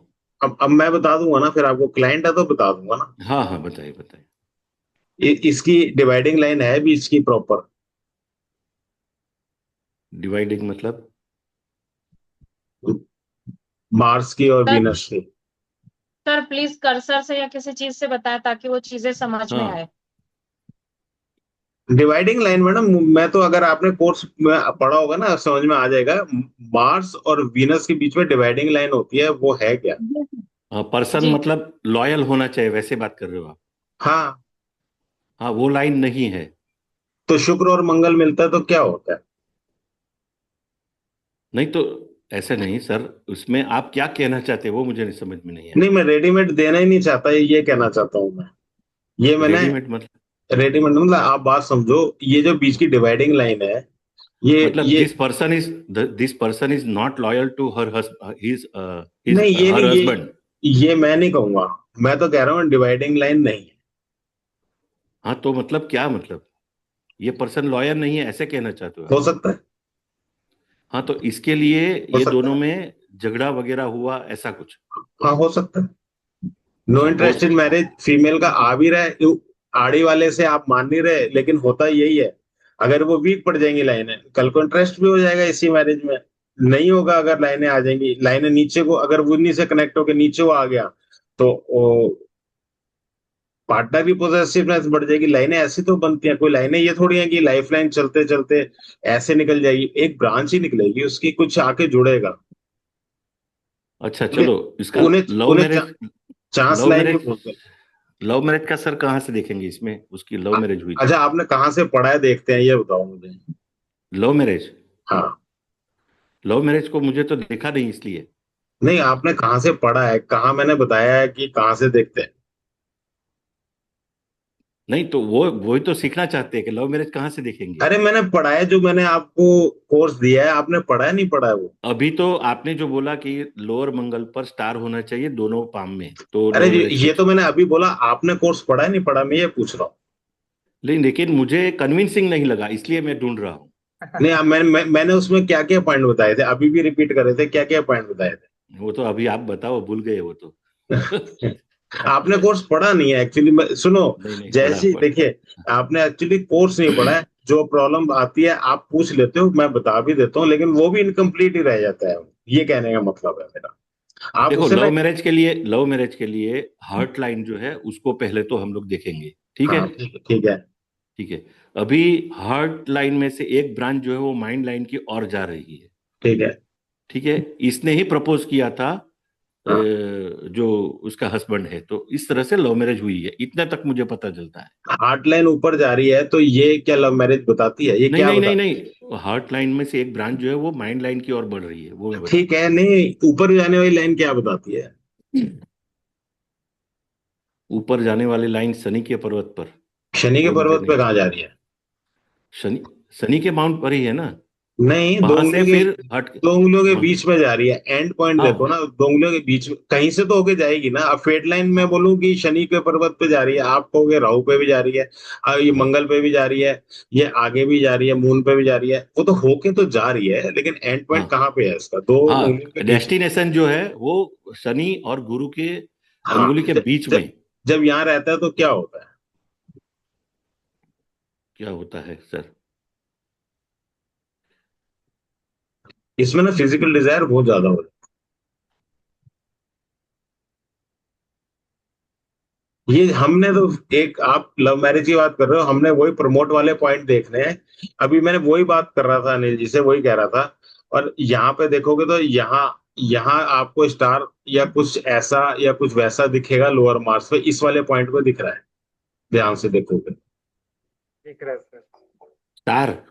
अब मैं बता दूंगा ना, फिर आपको क्लाइंट है तो बता दूंगा ना। हाँ हाँ, बताइए बताइए। इसकी डिवाइडिंग लाइन है बीच की प्रॉपर, डिवाइडिंग मतलब, मार्स की और सर वीनस की। सर प्लीज कर्सर से या किसी चीज से बताएं ताकि वो चीजें समझ में हाँ आए। डिवाइडिंग लाइन मैडम, मैं तो अगर आपने कोर्स में पढ़ा होगा ना, समझ में आ जाएगा। मार्स और वीनस के बीच में डिवाइडिंग लाइन होती है, वो है क्या? पर्सन जी मतलब लॉयल होना चाहिए, वैसे बात कर रहे हो आप। हाँ, हाँ, वो लाइन नहीं है। तो शुक्र और मंगल मिलता है तो क्या होता है? नहीं तो ऐसे नहीं सर, उसमें आप क्या कहना चाहते हैं वो मुझे नहीं समझ में नहीं आया। नहीं, मैं रेडीमेड देना ही नहीं चाहता, ये कहना चाहता हूं मैं। ये मैंने रेडीमेड मतलब, रेडीमेड मतलब, आप बात समझो, ये जो बीच की डिवाइडिंग लाइन है, मतलब ये this person is not loyal to her his his नहीं, ये हर नहीं, हस्बैंड। ये मैं नहीं कहूंगा। मैं तो कह रहा हूँ डिवाइडिंग लाइन नहीं है। हाँ तो मतलब क्या मतलब, ये पर्सन लॉयल नहीं है ऐसे कहना चाहते हो आप। हो सकता है, हाँ तो इसके लिए हो ये सकता दोनों है, में झगड़ा वगैरह हुआ ऐसा कुछ। हाँ हो सकता है। नो अच्छा हो इंटरेस्ट इन सकता है। मैरिज फीमेल का आ भी रहा है, आड़ी वाले से आप मान नहीं रहे, लेकिन होता यही है। अगर वो वीक पड़ जाएंगी लाइनें, कल को इंटरेस्ट भी हो जाएगा इसी मैरिज में। नहीं होगा, अगर लाइनें आ जाएंगी, लाइनें नीचे को, अगर वो उन्हीं से कनेक्ट होकर नीचे वो आ गया, तो पार्टनर की पोजेसिवनेस बढ़ जाएगी। लाइनें ऐसी तो बनती हैं, कोई लाइनें ये थोड़ी हैं कि लाइफ लाइन चलते चलते ऐसे निकल जाएगी, एक ब्रांच ही निकलेगी उसकी, कुछ आके जुड़ेगा। अच्छा उन्हें चलो, इसका उन्हें लव उन्हें मैरिज, चांस लव लाइन भी मैरिज बोलते हैं। लव मैरिज का सर कहाँ से देखेंगे, इसमें उसकी लव मैरिज हुई अच्छा, तो। आपने कहाँ से पढ़ा है, देखते हैं, ये बताओ मुझे। लव मैरिज, हाँ, लव मैरिज को मुझे तो देखा नहीं इसलिए। नहीं आपने कहाँ से पढ़ा है, कहाँ मैंने बताया है कि कहाँ से देखते हैं? नहीं तो वो वही तो सीखना चाहते हैं कि लव मैरिज कहाँ से देखेंगे। अरे मैंने पढ़ा है, जो मैंने आपको कोर्स दिया है, आपने पढ़ा है नहीं पढ़ा है वो? अभी तो आपने जो बोला कि लोअर मंगल पर स्टार होना चाहिए दोनों पाम में, तो अरे लव मैरिज ये फिक्स। तो मैंने अभी बोला, आपने कोर्स पढ़ा है नहीं पढ़ा, मैं ये पूछ रहा हूँ। लेकिन मुझे कन्विंसिंग नहीं लगा, इसलिए मैं ढूंढ रहा हूँ। नहीं मैंने उसमें क्या क्या पॉइंट बताए थे, अभी भी रिपीट करे थे, क्या क्या पॉइंट बताए वो तो अभी आप बताओ, भूल गए वो तो। थे? आपने कोर्स पढ़ा नहीं है एक्चुअली, सुनो। नहीं नहीं, पढ़ा जैसे ही पढ़ा। देखिए, आपने एक्चुअली कोर्स नहीं पढ़ा है, जो प्रॉब्लम आती है आप पूछ लेते हो, मैं बता भी देता हूँ, लेकिन वो भी इनकम्प्लीट ही रह जाता है, ये कहने का मतलब है मेरा। आप देखो, उससे ना। लव मैरिज के लिए हार्ट लाइन जो है उसको पहले तो हम लोग देखेंगे, ठीक है। हाँ ठीक है, ठीक है। ठीक है। अभी हार्ट लाइन में से एक ब्रांच जो है वो माइंड लाइन की ओर जा रही है। ठीक है। ठीक है। इसने ही प्रपोज किया था, हाँ, जो उसका हस्बैंड है, तो इस तरह से लव मैरिज हुई है, इतना तक मुझे पता चलता है। हार्ट लाइन ऊपर जा रही है तो ये क्या लव मैरिज बताती है, ये नहीं क्या नहीं नहीं बताती नहीं, हार्ट लाइन में से एक ब्रांच जो है वो माइंड लाइन की ओर बढ़ रही है, वो है? मैं बता ठीक है, नहीं ऊपर जाने वाली लाइन क्या बताती है? रहा हूँ। ऊपर जाने वाली लाइन शनि के पर्वत पर, शनि के वो मुझे पर्वत पे नहीं। कहाँ जा रही है? शनि शनि के माउंट पर ही है ना। नहीं, वहां से फिर हट के, दो उंगलियों के वहां, बीच में जा रही है, एंड पॉइंट देखो हाँ ना, दो उंगलियों के बीच में कहीं से तो होके जाएगी ना। अब फेड लाइन में हाँ बोलूं कि शनि के पर्वत पे जा रही है, आप कहोगे राहु पे भी जा रही है, ये हाँ मंगल पे भी जा रही है, ये आगे भी जा रही है, मून पे भी जा रही है, वो तो होके तो जा रही है, लेकिन एंड हाँ पॉइंट कहाँ पे है इसका? दो उंगलियों के हाँ, बीच में। डेस्टिनेशन जो है वो शनि और गुरु के हाँ, अंगुली के बीच में। जब यहाँ रहता है तो क्या होता है? क्या होता है सर? इसमें ना फिजिकल डिजायर बहुत ज्यादा होता है। ये हमने तो, एक आप लव मैरिज की बात कर रहे हो, हमने वही प्रमोट वाले पॉइंट देखने हैं। अभी मैंने वही बात कर रहा था अनिल जी से, वही कह रहा था। और यहाँ पे देखोगे तो यहाँ यहाँ आपको स्टार या कुछ ऐसा या कुछ वैसा दिखेगा लोअर मार्स पे, इस वाले पॉइंट पे दिख रहा है, ध्यान से देखोगे। ठीक है सर। स्टार।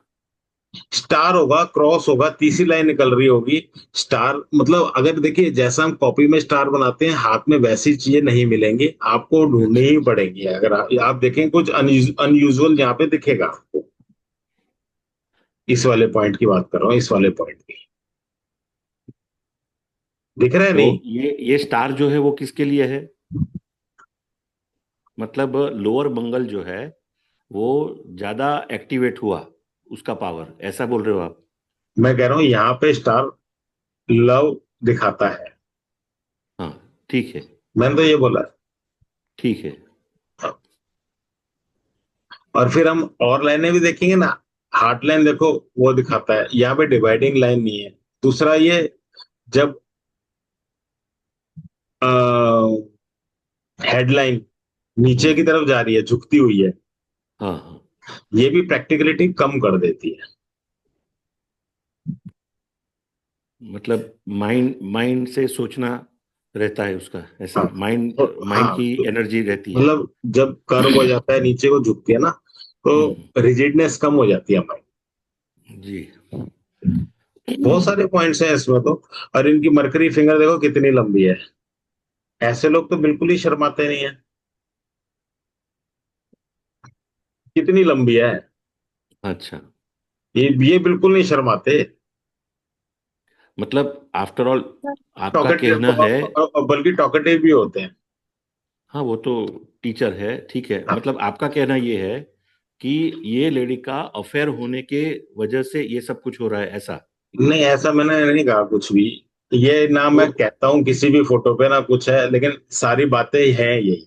स्टार होगा, क्रॉस होगा, तीसरी लाइन निकल रही होगी। स्टार मतलब, अगर देखिए जैसा हम कॉपी में स्टार बनाते हैं, हाथ में वैसी चीजें नहीं मिलेंगी, आपको ढूंढनी अच्छा ही अच्छा। पड़ेंगी। अगर आप देखें कुछ अनयूजुअल यहाँ पे दिखेगा आपको। इस वाले पॉइंट की बात कर रहा हूँ, इस वाले पॉइंट की। दिख रहा है तो नहीं? ये स्टार जो है वो किसके लिए है? मतलब लोअर मंगल जो है वो ज्यादा एक्टिवेट हुआ, उसका पावर, ऐसा बोल रहे हो आप? मैं कह रहा हूँ यहाँ पे स्टार लव दिखाता है। हाँ, ठीक है। मैंने तो ये बोला। ठीक है। और फिर हम और लाइनें भी देखेंगे ना। हार्ट लाइन देखो, वो दिखाता है, यहाँ पे डिवाइडिंग लाइन नहीं है। दूसरा ये, जब हेडलाइन नीचे की हम्म। तरफ जा रही है, झुकती हुई है, हाँ हाँ। ये भी प्रैक्टिकलिटी कम कर देती है। मतलब माइंड माइंड से सोचना रहता है उसका, हाँ ऐसा माइंड माइंड हाँ, की तो एनर्जी रहती है। मतलब जब कर्व हो जाता है, नीचे को झुकती है ना, तो हम्म। रिजिडनेस कम हो जाती है हमारी। जी। बहुत सारे पॉइंट्स हैं इसमें तो। और इनकी मरकरी फिंगर देखो कितनी लंबी है। ऐसे लोग तो बिल्कुल ही शर्माते नहीं है। कितनी लंबी है। अच्छा। ये बिल्कुल नहीं शर्माते। मतलब आफ्टर ऑल आपका कहना है। टॉकेटिव, बल्कि टॉकेटिव भी होते हैं। हाँ, वो तो टीचर है, ठीक है, मतलब आपका कहना ये है कि ये लेडी का अफेयर होने के वजह से ये सब कुछ हो रहा है, ऐसा? नहीं, ऐसा मैंने नहीं कहा कुछ भी। ये ना तो मैं कहता हूँ किसी भी फोटो पे ना कुछ है, लेकिन सारी बातें हैं यही।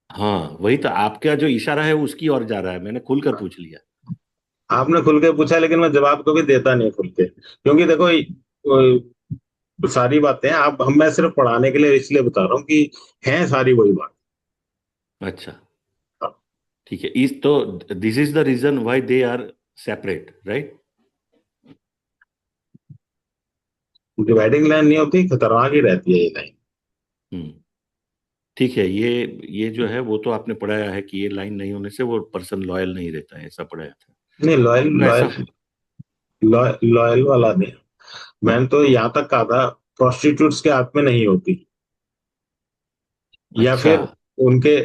हाँ, वही तो आपका जो इशारा है उसकी ओर जा रहा है, मैंने खुलकर पूछ लिया। आपने खुल के पूछा, लेकिन मैं जवाब कभी देता नहीं खुल के, क्योंकि देखो सारी बातें हैं। आप हम मैं सिर्फ पढ़ाने के लिए इसलिए बता रहा हूँ कि हैं सारी वही बात। अच्छा, ठीक है। इस तो this is the reason why they are separate, right? Dividing line नहीं होती, खतरनाक ही रहती है ये लाइन। हम्म। ठीक है। ये जो है वो तो आपने पढ़ाया है कि ये लाइन नहीं होने से वो पर्सन लॉयल नहीं रहता है, ऐसा पढ़ाया था। नहीं, लॉयल ना ऐसा। लॉयल लॉयल वाला नहीं। मैंने तो तो यहाँ तक कहा था, प्रोस्टिट्यूट्स के हाथ में नहीं होती। या अच्छा। फिर उनके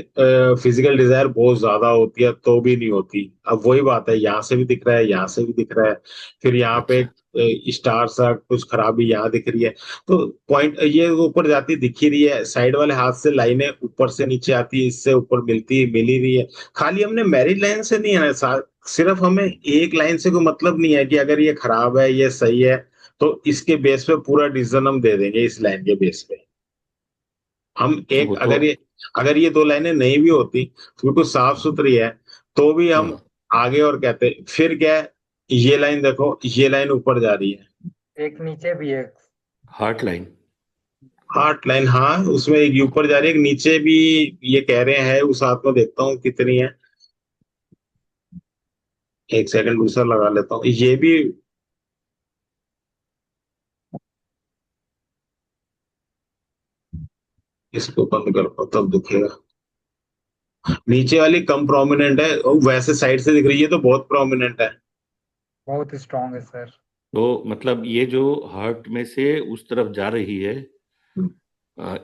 फिजिकल डिजायर बहुत ज्यादा होती है तो भी नहीं होती। अब वही बात है, यहाँ से भी दिख रहा है, यहाँ से भी दिख रहा है, फिर यहाँ पे अच्छा। स्टार सा कुछ खराबी यहाँ दिख रही है। तो पॉइंट ये ऊपर जाती दिख ही रही है, साइड वाले हाथ से लाइनें ऊपर से नीचे आती है, इससे ऊपर मिलती मिल ही रही है। खाली हमने मैरिज लाइन से नहीं है ना, सिर्फ हमें एक लाइन से कोई मतलब नहीं है कि अगर ये खराब है ये सही है, तो इसके बेस पे पूरा डिसीजन हम दे देंगे इस लाइन के बेस पे। हम एक वो तो। अगर ये दो लाइनें नहीं भी होती, बिल्कुल साफ सुथरी है, तो भी हम हाँ। आगे और कहते फिर क्या है, ये लाइन देखो, ये लाइन ऊपर जा रही है, एक नीचे भी है। Heart line. हार्ट लाइन, हाँ उसमें एक ऊपर जा रही है एक नीचे भी। ये कह रहे हैं उस हाथ में, देखता हूँ कितनी है, एक सेकंड दूसरा लगा लेता हूँ ये भी। इसको बंद करता हूँ तब दिखेगा। नीचे वाली कम प्रोमिनेंट है, और वैसे साइड से दिख रही है तो बहुत प्रोमिनेंट है। बहुत स्ट्रांग है सर। तो मतलब ये जो हार्ट में से उस तरफ जा रही है,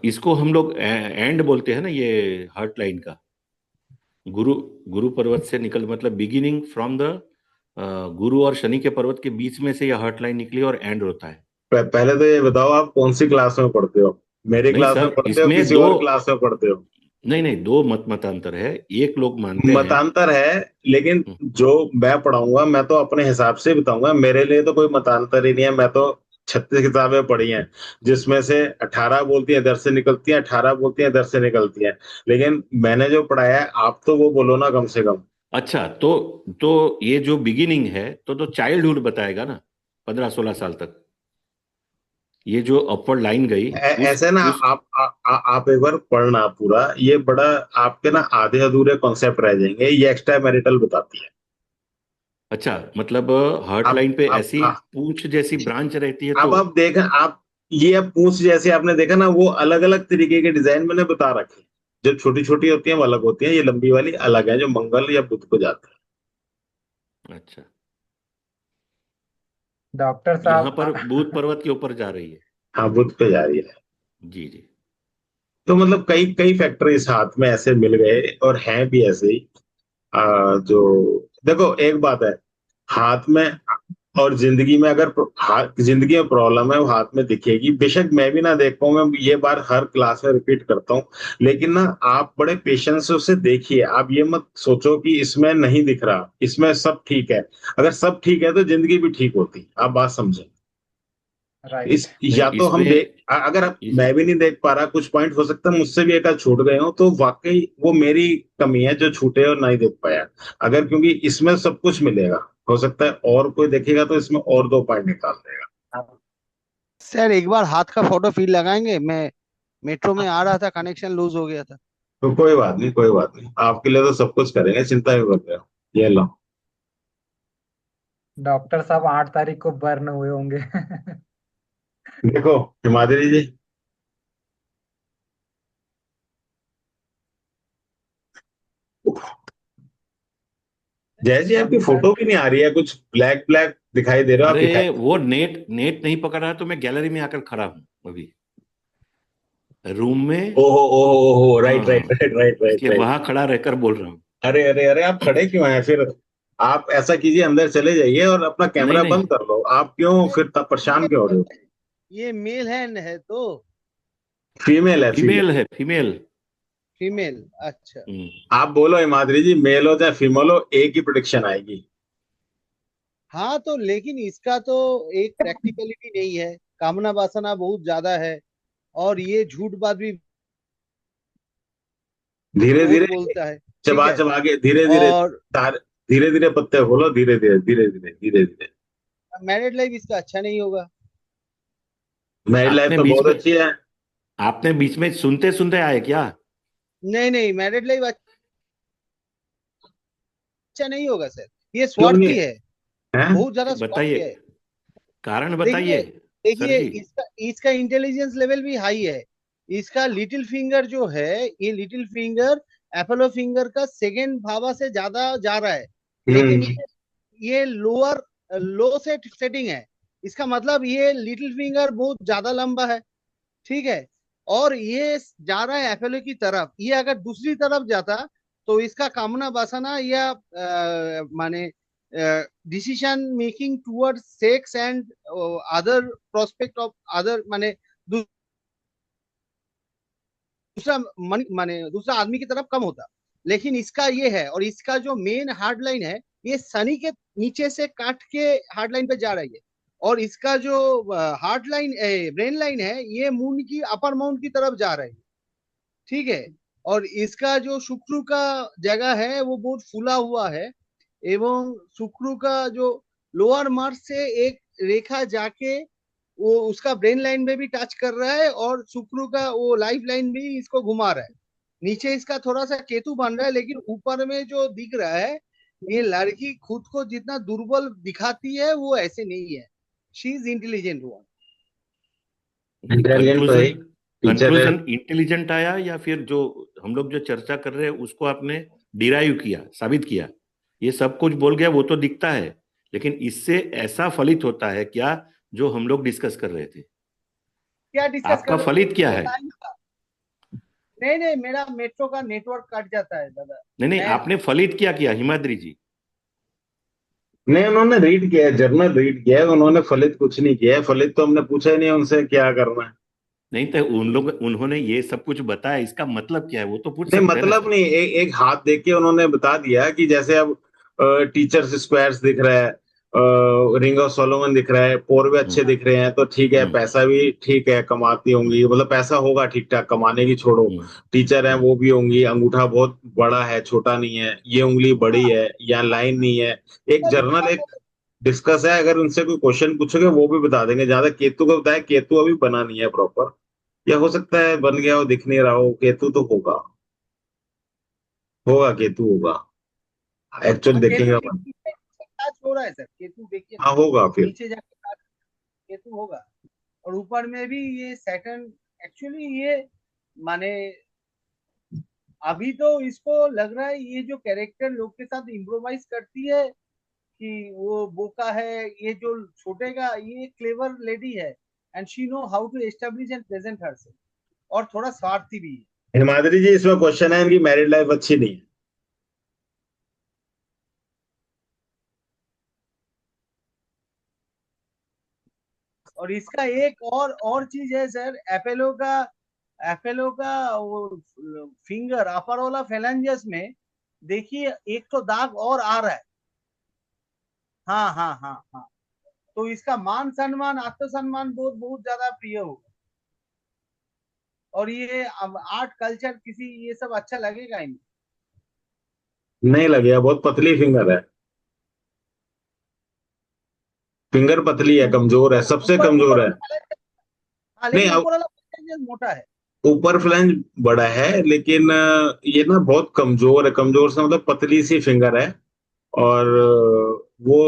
इसको हम लोग एंड बोलते हैं ना, ये हार्ट लाइन का। गुरु गुरु पर्वत से निकल, मतलब बिगिनिंग फ्रॉम द गुरु और शनि के पर्वत के बीच में से यह हार्ट लाइन निकली और एंड होता है। पहले तो ये बताओ आप कौन सी क्लास में पढ़ते हो, मेरी नहीं क्लास में सर, पढ़ते हो इसमें किसी दो। और क्लास में पढ़ते हो? नहीं नहीं, दो मतांतर है। एक लोग मानते हैं। मतांतर है, लेकिन हम्म, जो मैं पढ़ाऊंगा मैं तो अपने हिसाब से बताऊंगा, मेरे लिए तो कोई मतांतर ही नहीं है। मैं तो 36 किताबें पढ़ी हैं, जिसमें से 18 बोलती है इधर से निकलती हैं, 18 बोलती है इधर से निकलती हैं। लेकिन मैंने जो पढ़ाया है आप तो वो बोलो ना कम से कम। अच्छा। तो ये जो बिगिनिंग है तो चाइल्डहुड बताएगा ना, 15-16 साल तक। ये जो अपवर्ड लाइन गई ऐसे ना, उस आप एक बार पढ़ना पूरा, ये बड़ा आपके ना आधे अधूरे कॉन्सेप्ट रह जाएंगे, ये एक्स्ट्रा मैरिटल बताती है। अच्छा, मतलब हार्ट आप लाइन पे आप ऐसी पूंछ जैसी ब्रांच रहती है अब तो। आप देखें आप, ये अब पूंछ जैसे आपने देखा ना, वो अलग अलग तरीके के डिजाइन मैंने बता रखे हैं। जो छोटी छोटी होती है वो अलग होती है, ये लंबी वाली अलग है जो मंगल या बुध को जाती है। अच्छा। डॉक्टर यहाँ साहब पर भूत पर्वत के ऊपर जा रही है। हाँ बुध पे जा रही है। जी जी। तो मतलब कई कई फैक्टर इस हाथ में ऐसे मिल गए और हैं भी ऐसे ही। जो देखो एक बात है, हाथ में और जिंदगी में अगर जिंदगी में प्रॉब्लम है वो हाथ में दिखेगी, बेशक मैं भी ना देख पाऊं, मैं ये बार हर क्लास में रिपीट करता हूँ। लेकिन ना आप बड़े पेशेंस से उसे देखिए, आप ये मत सोचो कि इसमें नहीं दिख रहा, इसमें सब ठीक है। अगर सब ठीक है तो जिंदगी भी ठीक होती, आप बात समझें। राइट। इस नहीं या तो हम इसमें अगर इस मैं भी नहीं देख पा रहा, कुछ पॉइंट हो सकता है मुझसे भी एक आध छूट गए हो, तो वाकई वो मेरी कमी है जो छूटे और नहीं देख पाया। अगर क्योंकि इसमें सब कुछ मिलेगा, हो सकता है और कोई देखेगा तो इसमें और दो पॉइंट निकाल देगा। सर एक बार हाथ का फोटो फिर लगाएंगे। मैं मेट्रो में आ रहा था, कनेक्शन लूज हो गया था। तो कोई बात नहीं, कोई बात नहीं, आपके लिए तो सब कुछ करेंगे, चिंता क्यों कर रहे हो। ये लो। डॉक्टर साहब 8 तारीख को बर्न हुए होंगे। देखो हिमाद्री जी, जय जी आपकी अभी फोटो तक भी नहीं आ रही है, कुछ ब्लैक ब्लैक दिखाई दे रहा हो, आप दिखाई अरे वो नेट नेट नहीं पकड़ रहा, तो मैं गैलरी में आकर खड़ा हूँ अभी, रूम में। ओहो ओहो ओहो, राइट राइट हाँ, राइट राइट राइट इसलिए राइट। वहां खड़ा रहकर बोल रहा हूँ। अरे अरे अरे, आप खड़े क्यों हैं फिर? आप ऐसा कीजिए, अंदर चले जाइए और अपना नहीं कैमरा नहीं, बंद कर लो, आप क्यों अरे फिर तब परेशान क्यों हो रहे हो? ये मेल है तो फीमेल है, फीमेल। फीमेल है, फीमेल। फीमेल। अच्छा। हम्म। आप बोलो हिमाद्री जी, मेल हो चाहे फीमेल हो एक ही प्रोडिक्शन आएगी। हाँ तो लेकिन इसका तो एक प्रैक्टिकलिटी नहीं है, कामना वासना बहुत ज्यादा है, और ये झूठ बात भी धीरे बहुत धीरे बोलता है। ठीक चबा है। चबा के, धीरे धीरे और तार, धीरे धीरे पत्ते खोलो, धीरे धीरे धीरे धीरे धीरे धीरे। मैरिड लाइफ इसका अच्छा नहीं होगा। मैरिड लाइफ आपने तो बीच बहुत में अच्छी है। आपने बीच में सुनते सुनते आए क्या? नहीं नहीं, मैरिड लाइफ अच्छा नहीं होगा सर। ये क्यों नहीं स्वार्थी है, है? बहुत ज्यादा स्वार्थी बताइए, है। कारण देखिए बताइए सर देखिए, जी। इसका इसका इंटेलिजेंस लेवल भी हाई है। इसका लिटिल फिंगर जो है, ये लिटिल फिंगर एपोलो फिंगर का सेकेंड भावा से ज्यादा जा रहा है। लेकिन हम्म। ये लोअर लो सेटिंग है। इसका मतलब ये लिटिल फिंगर बहुत ज्यादा लंबा है। ठीक है। और ये जा रहा है एपोलो की तरफ। ये अगर दूसरी तरफ जाता तो इसका कामना वासना या माने decision making towards sex and other prospect of other माने दूसरा आदमी की तरफ कम होता। लेकिन इसका ये है, और इसका जो मेन हार्ड लाइन है ये शनि के नीचे से काट के हार्ड लाइन पे जा रही है, और इसका जो हार्ड लाइन ब्रेन लाइन है ये मून की अपर माउंट की तरफ जा रही है। ठीक है, और इसका जो शुक्र का जगह है वो बहुत फूला हुआ है, एवं शुक्र का जो लोअर मार्स से एक रेखा जाके वो उसका ब्रेन लाइन में भी टच कर रहा है, और शुक्र का वो लाइफ लाइन भी इसको घुमा रहा है। नीचे इसका थोड़ा सा केतु बन रहा है, लेकिन ऊपर में जो दिख रहा है ये लड़की खुद को जितना दुर्बल दिखाती है वो ऐसे नहीं है। She is intelligent one. Intelligent तो है, टीचर है। कंक्लूजन इंटेलिजेंट आया या फिर जो हम लोग जो चर्चा कर रहे हैं उसको आपने डिराइव किया, साबित किया? ये सब कुछ बोल गया वो तो दिखता है, लेकिन इससे ऐसा फलित होता है क्या जो हम लोग डिस्कस कर रहे थे? क्या डिस्कस आपका फलित क्या है? नहीं नहीं, मेरा मेट्रो का नेटवर्क कट जाता है दादा। नहीं, आपने फलित क्या किया हिमाद्री जी? नहीं, उन्होंने रीड किया है, जर्नल रीड किया है, उन्होंने फलित कुछ नहीं किया है। फलित तो हमने पूछा ही नहीं उनसे क्या करना है। नहीं तो उन्होंने ये सब कुछ बताया, इसका मतलब क्या है वो तो पूछ नहीं, सकते हैं ना मतलब सर। नहीं, एक हाथ देख के उन्होंने बता दिया कि जैसे अब टीचर्स स्क्वायर्स दिख रहा है, रिंग ऑफ सोलोमन दिख रहा है, पोर भी अच्छे दिख रहे हैं, तो ठीक है, पैसा भी ठीक है, कमाती होंगी, मतलब पैसा होगा ठीक ठाक, कमाने की छोड़ो। टीचर है वो भी होंगी, अंगूठा बहुत बड़ा है, छोटा नहीं है, ये उंगली बड़ी है, या लाइन नहीं है। एक जर्नल एक डिस्कस है, अगर उनसे कोई क्वेश्चन पूछोगे वो भी बता देंगे। ज्यादा केतु का बताया, केतु अभी बना नहीं है प्रॉपर, या हो सकता है बन गया हो, दिख नहीं रहा हो। केतु तो होगा, होगा, केतु होगा, एक्चुअल देखेंगे अपन। हो रहा है सर, केतु देखिए हाँ, होगा फिर। नीचे जाके केतु होगा, और ऊपर में भी ये सैटर्न। एक्चुअली ये माने अभी तो इसको लग रहा है ये जो कैरेक्टर लोग के साथ इम्प्रोवाइज करती है कि वो बोका है, ये जो छोटे का ये क्लेवर लेडी है, and she know how to establish and present herself, और थोड़ा स्वार्थी भी है। हिमाद्री जी, इसमें क्वेश्चन है, इनकी मैरिड लाइफ अच्छी नहीं है। और इसका एक और चीज है सर, एपोलो का वो फिंगर अपर वाला फेलेंजस में देखिए एक तो दाग और आ रहा है। हाँ हाँ हाँ हाँ, तो इसका मान सम्मान आत्मसम्मान बहुत बहुत ज्यादा प्रिय होगा, और ये आर्ट कल्चर किसी ये सब अच्छा लगेगा इनको। नहीं लगेगा, बहुत पतली फिंगर है, फिंगर पतली है, कमजोर है, सबसे कमजोर है। हाँ, नहीं, लेकिन ऊपर वाला फेलेंजस मोटा है। ऊपर फ्लैंज बड़ा है, लेकिन ये ना बहुत कमजोर है। कमजोर से मतलब पतली सी फिंगर है, और वो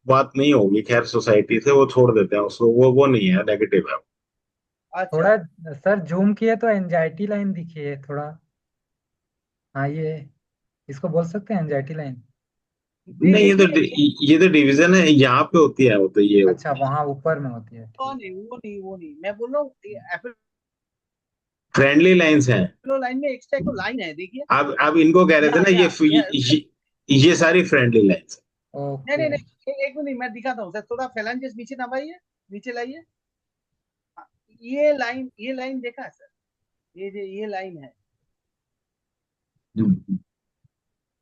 बात नहीं होगी, खैर सोसाइटी से वो छोड़ देते हैं उसको, वो नहीं है, नेगेटिव है। अच्छा, थोड़ा सर जूम किए तो एंजाइटी लाइन दिखी है थोड़ा। हाँ, इसको बोल सकते हैं एंजाइटी लाइन। नहीं, देखिए ये तो डिवीजन है, यहाँ पे होती है, वो तो ये अच्छा, वहां ऊपर में होती है, वो ठीक। नहीं वो नहीं वो नहीं, मैं बोल रहा हूँ एपोलो फ्रेंडली लाइंस हैं। लाइन में एक्स्ट्रा एक लाइन है, देखिए। आप इनको कह रहे थे ना, ये सारी फ्रेंडली लाइंस। नहीं ओके। नहीं नहीं, एक मिनट मैं दिखाता हूँ सर, थोड़ा फेलेंजेस नीचे दबाइए, नीचे लाइए। हाँ, ये लाइन देखा है सर, ये लाइन है।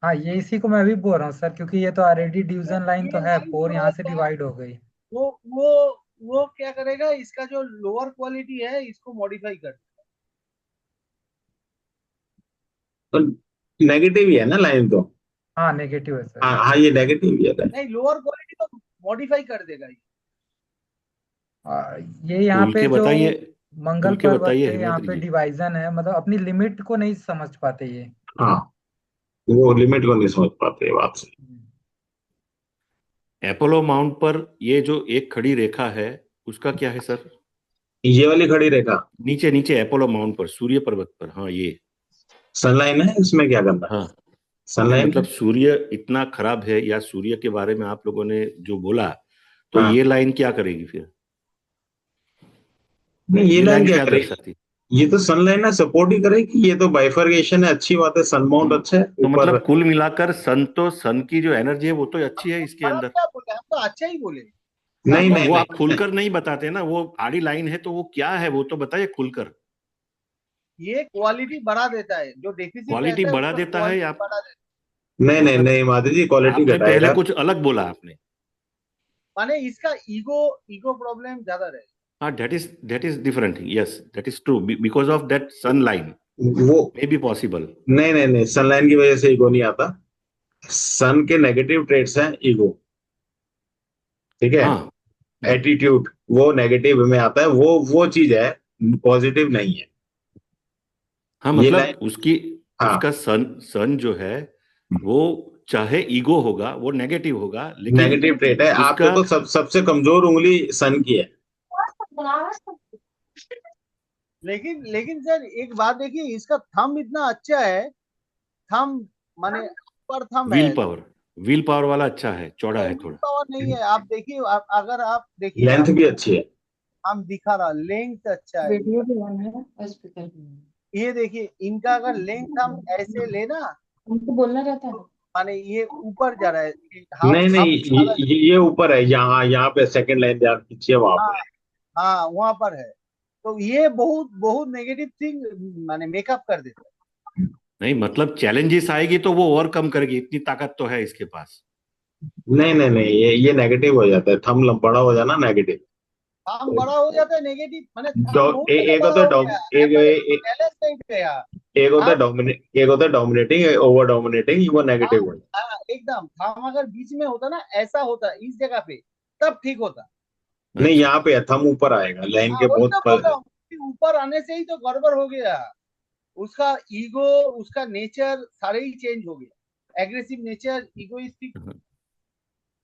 हाँ, ये इसी को मैं भी बोल रहा हूँ सर, क्योंकि ये तो ऑलरेडी डिवीजन लाइन तो ये है, लाइन पोर जो यहाँ से है डिवाइड हो गई। वो वो वो क्या करेगा, इसका जो लोअर क्वालिटी है इसको मॉडिफाई कर। तो नेगेटिव ही है ना लाइन तो। हाँ, नेगेटिव है सर। हाँ हाँ, ये नेगेटिव ही है लाइन। नहीं, लोअर क्वालिटी तो मॉडिफाई कर देगा ये। ये यहाँ खोल पे के जो बताइए, मंगल खोल के पर्वत बताइए पे यहाँ हिमाद्री पे जी। डिवाइजन है, मतलब अपनी लिमिट को नहीं समझ पाते ये। हाँ, वो लिमिट को नहीं समझ पाते, ये बात से। एपोलो माउंट पर ये जो एक खड़ी रेखा है उसका क्या है सर? ये वाली खड़ी रेखा नीचे नीचे एपोलो माउंट पर, सूर्य पर्वत पर, हाँ ये। सनलाइन है, इसमें क्या करना है? हाँ, नहीं सनलाइन। मतलब सूर्य इतना खराब है, या सूर्य के बारे में आप लोगों ने जो बोला, तो हाँ, ये लाइन क्या करेगी फिर? नहीं, ये ये लाइन लाइन क्या क्या करेगी? दर्शाती? ये तो सनलाइन है, सपोर्ट ही करेगी। ये तो बाइफरकेशन है, अच्छी बात है, सन माउंट अच्छा है तो ऊपर। मतलब कुल मिलाकर सन की जो एनर्जी है वो तो अच्छी है इसके और हम अंदर। क्या बोले, हम तो अच्छा ही बोले। नहीं तो नहीं वो नहीं आप खुलकर नहीं बताते ना, वो आड़ी लाइन है तो वो क्या है वो तो बताइए खुलकर। ये क्वालिटी बढ़ा देता है, जो डेफिसिट क्वालिटी रहता है बढ़ा उसका देता है क्वालिटी आप? बढ़ा देता नहीं नहीं मतलब नहीं माधुरी जी, क्वालिटी आपने पहले घटाएगा। कुछ अलग बोला आपने। है। माने इसका ईगो ईगो प्रॉब्लम ज्यादा रहे। हाँ, that is different, yes that is true, because of that sun line वो मे बी पॉसिबल। नहीं नहीं नहीं, सनलाइन की वजह से ईगो नहीं आता। सन के नेगेटिव ट्रेट्स हैं ईगो, ठीक है। हाँ। एटीट्यूड वो नेगेटिव में आता है, वो चीज है, पॉजिटिव नहीं है। हाँ ये मतलब लाइन। उसकी हाँ, उसका सन सन जो है वो चाहे ईगो होगा वो नेगेटिव होगा, लेकिन नेगेटिव ट्रेट है। आप उसका देखो सबसे कमजोर उंगली सन की है। लेकिन लेकिन सर एक बात देखिए, इसका थंब इतना अच्छा है। थंब माने पर थंब है। विल पावर वाला अच्छा है, चौड़ा है विल थोड़ा। पावर नहीं है, आप देखिए, अगर आप देखिए, लेंथ आपको भी अच्छी है। हम दिखा रहा, लेंथ अच्छा है वीडियो इनका। भी ऑन है और स्पीकर भी on ये देखिए, इनका अगर लेंथ हम ऐसे लेना, है। हमको बोलना रहता है। तो माने ये ऊपर जा रहा है, हाफ नहीं नहीं, हाफ ज्यादा। ये ऊपर है, यहाँ पे सेकंड लाइन ध्यान खींचिए, वहां हाँ पे है। हाँ, वहां पर है। तो ये बहुत बहुत नेगेटिव थिंग माने मेकअप कर देता नहीं मतलब चैलेंजेस आएगी तो वो ओवरकम करेगी, इतनी ताकत तो है इसके पास। नहीं नहीं नहीं, ये नेगेटिव हो जाता है, थंब बड़ा हो जाना नेगेटिव। है। थंब बड़ा हो जाता है नेगेटिव, माने थंब डॉग बहुत ज्यादा एक बड़ा होता है हो डॉग, गया, एक ऐसा एक बैलेंस नहीं गया। एक होता है थंब, डोमिनेट, एक होता है डोमिनेटिंग, ओवर डोमिनेटिंग, वो हाँ नेगेटिव हो जाता हाँ, एकदम थंब अगर बीच में होता ना, ऐसा होता इस जगह पे, तब ठीक होता। है। नहीं, अच्छा। यहाँ पे है, थंब ऊपर आएगा लाइन हाँ के वही बहुत तो बोल रहा हूँ कि ऊपर आने से ही तो गड़बड़ हो गया। उसका ईगो, उसका नेचर सारे ही चेंज हो गया। एग्रेसिव नेचर, इगोइस्टिक,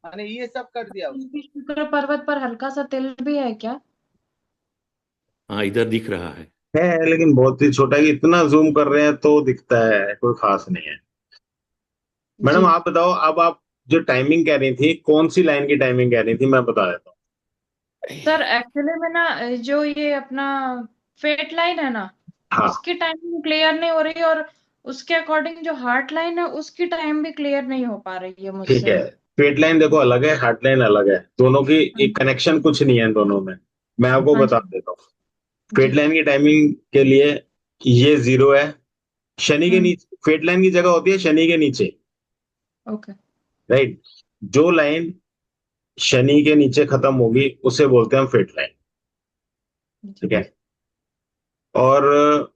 मैंने ये सब कर दिया उसको। उनकी शुक्र पर्वत पर हल्का सा तिल भी है क्या? हाँ इधर दिख रहा है। है, लेकिन बहुत ही छोटा है, कि इतना जूम कर रहे हैं तो दिखता है, कोई खास नहीं है। मैडम जी आप बताओ, अब आप जो टाइमिंग कह रही थी, कौन सी लाइन की टाइमिंग कह रही थी, मैं बता देता सर, एक्चुअली में ना जो ये अपना फेट लाइन है ना, हूँ। हाँ, उसकी टाइमिंग क्लियर नहीं हो रही, और उसके अकॉर्डिंग जो हार्ट लाइन है उसकी टाइम भी क्लियर नहीं हो पा रही है ठीक मुझसे। है। स्ट्रेट लाइन देखो अलग है, हार्ड लाइन अलग है, दोनों की हाँ एक कनेक्शन कुछ नहीं है इन दोनों में। मैं आपको हाँ बता जी। देता हूँ। स्ट्रेट जी। लाइन की टाइमिंग के लिए ये जीरो है। शनि के हम्म। नीचे स्ट्रेट लाइन की जगह होती है शनि के नीचे, ओके। राइट। जो लाइन शनि के नीचे खत्म होगी उसे बोलते हैं हम फेट लाइन, जी। ठीक है। और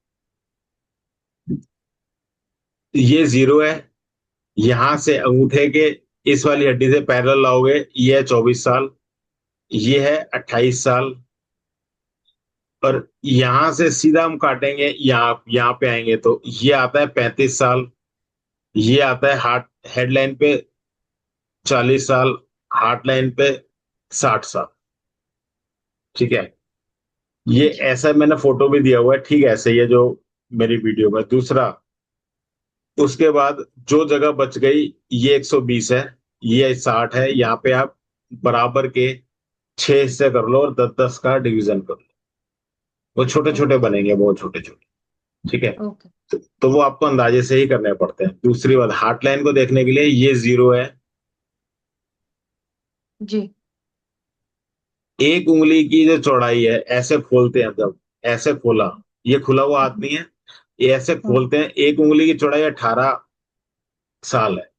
ये जीरो है। यहां से अंगूठे के इस वाली हड्डी से पैरेलल लाओगे, ये है 24 साल, ये है 28 साल। और यहां से सीधा हम काटेंगे, यहाँ पे आएंगे तो ये आता है 35 साल। ये आता है हार्ट हेडलाइन पे 40 साल, हार्ट लाइन पे 60 साल, ठीक है। ये जी। ऐसा मैंने फोटो भी दिया हुआ है, ठीक है, ऐसे ही है जो मेरी वीडियो में। दूसरा, उसके बाद जो जगह बच गई, ये 120 है, ये 60 है। यहाँ पे आप बराबर के 6 हिस्से कर लो और 10-10 का डिवीजन कर लो। वो छोटे छोटे ओके। बनेंगे, बहुत छोटे छोटे, ठीक है। ओके। तो वो आपको अंदाजे से ही करने पड़ते हैं। दूसरी बात, हार्ट लाइन को देखने के लिए ये जीरो है। जी। एक उंगली की जो चौड़ाई है, ऐसे खोलते हैं जब, ऐसे खोला, ये खुला हुआ हाथ हम्म। नहीं है, ये ऐसे हाँ खोलते हैं, एक उंगली की चौड़ाई 18 साल है।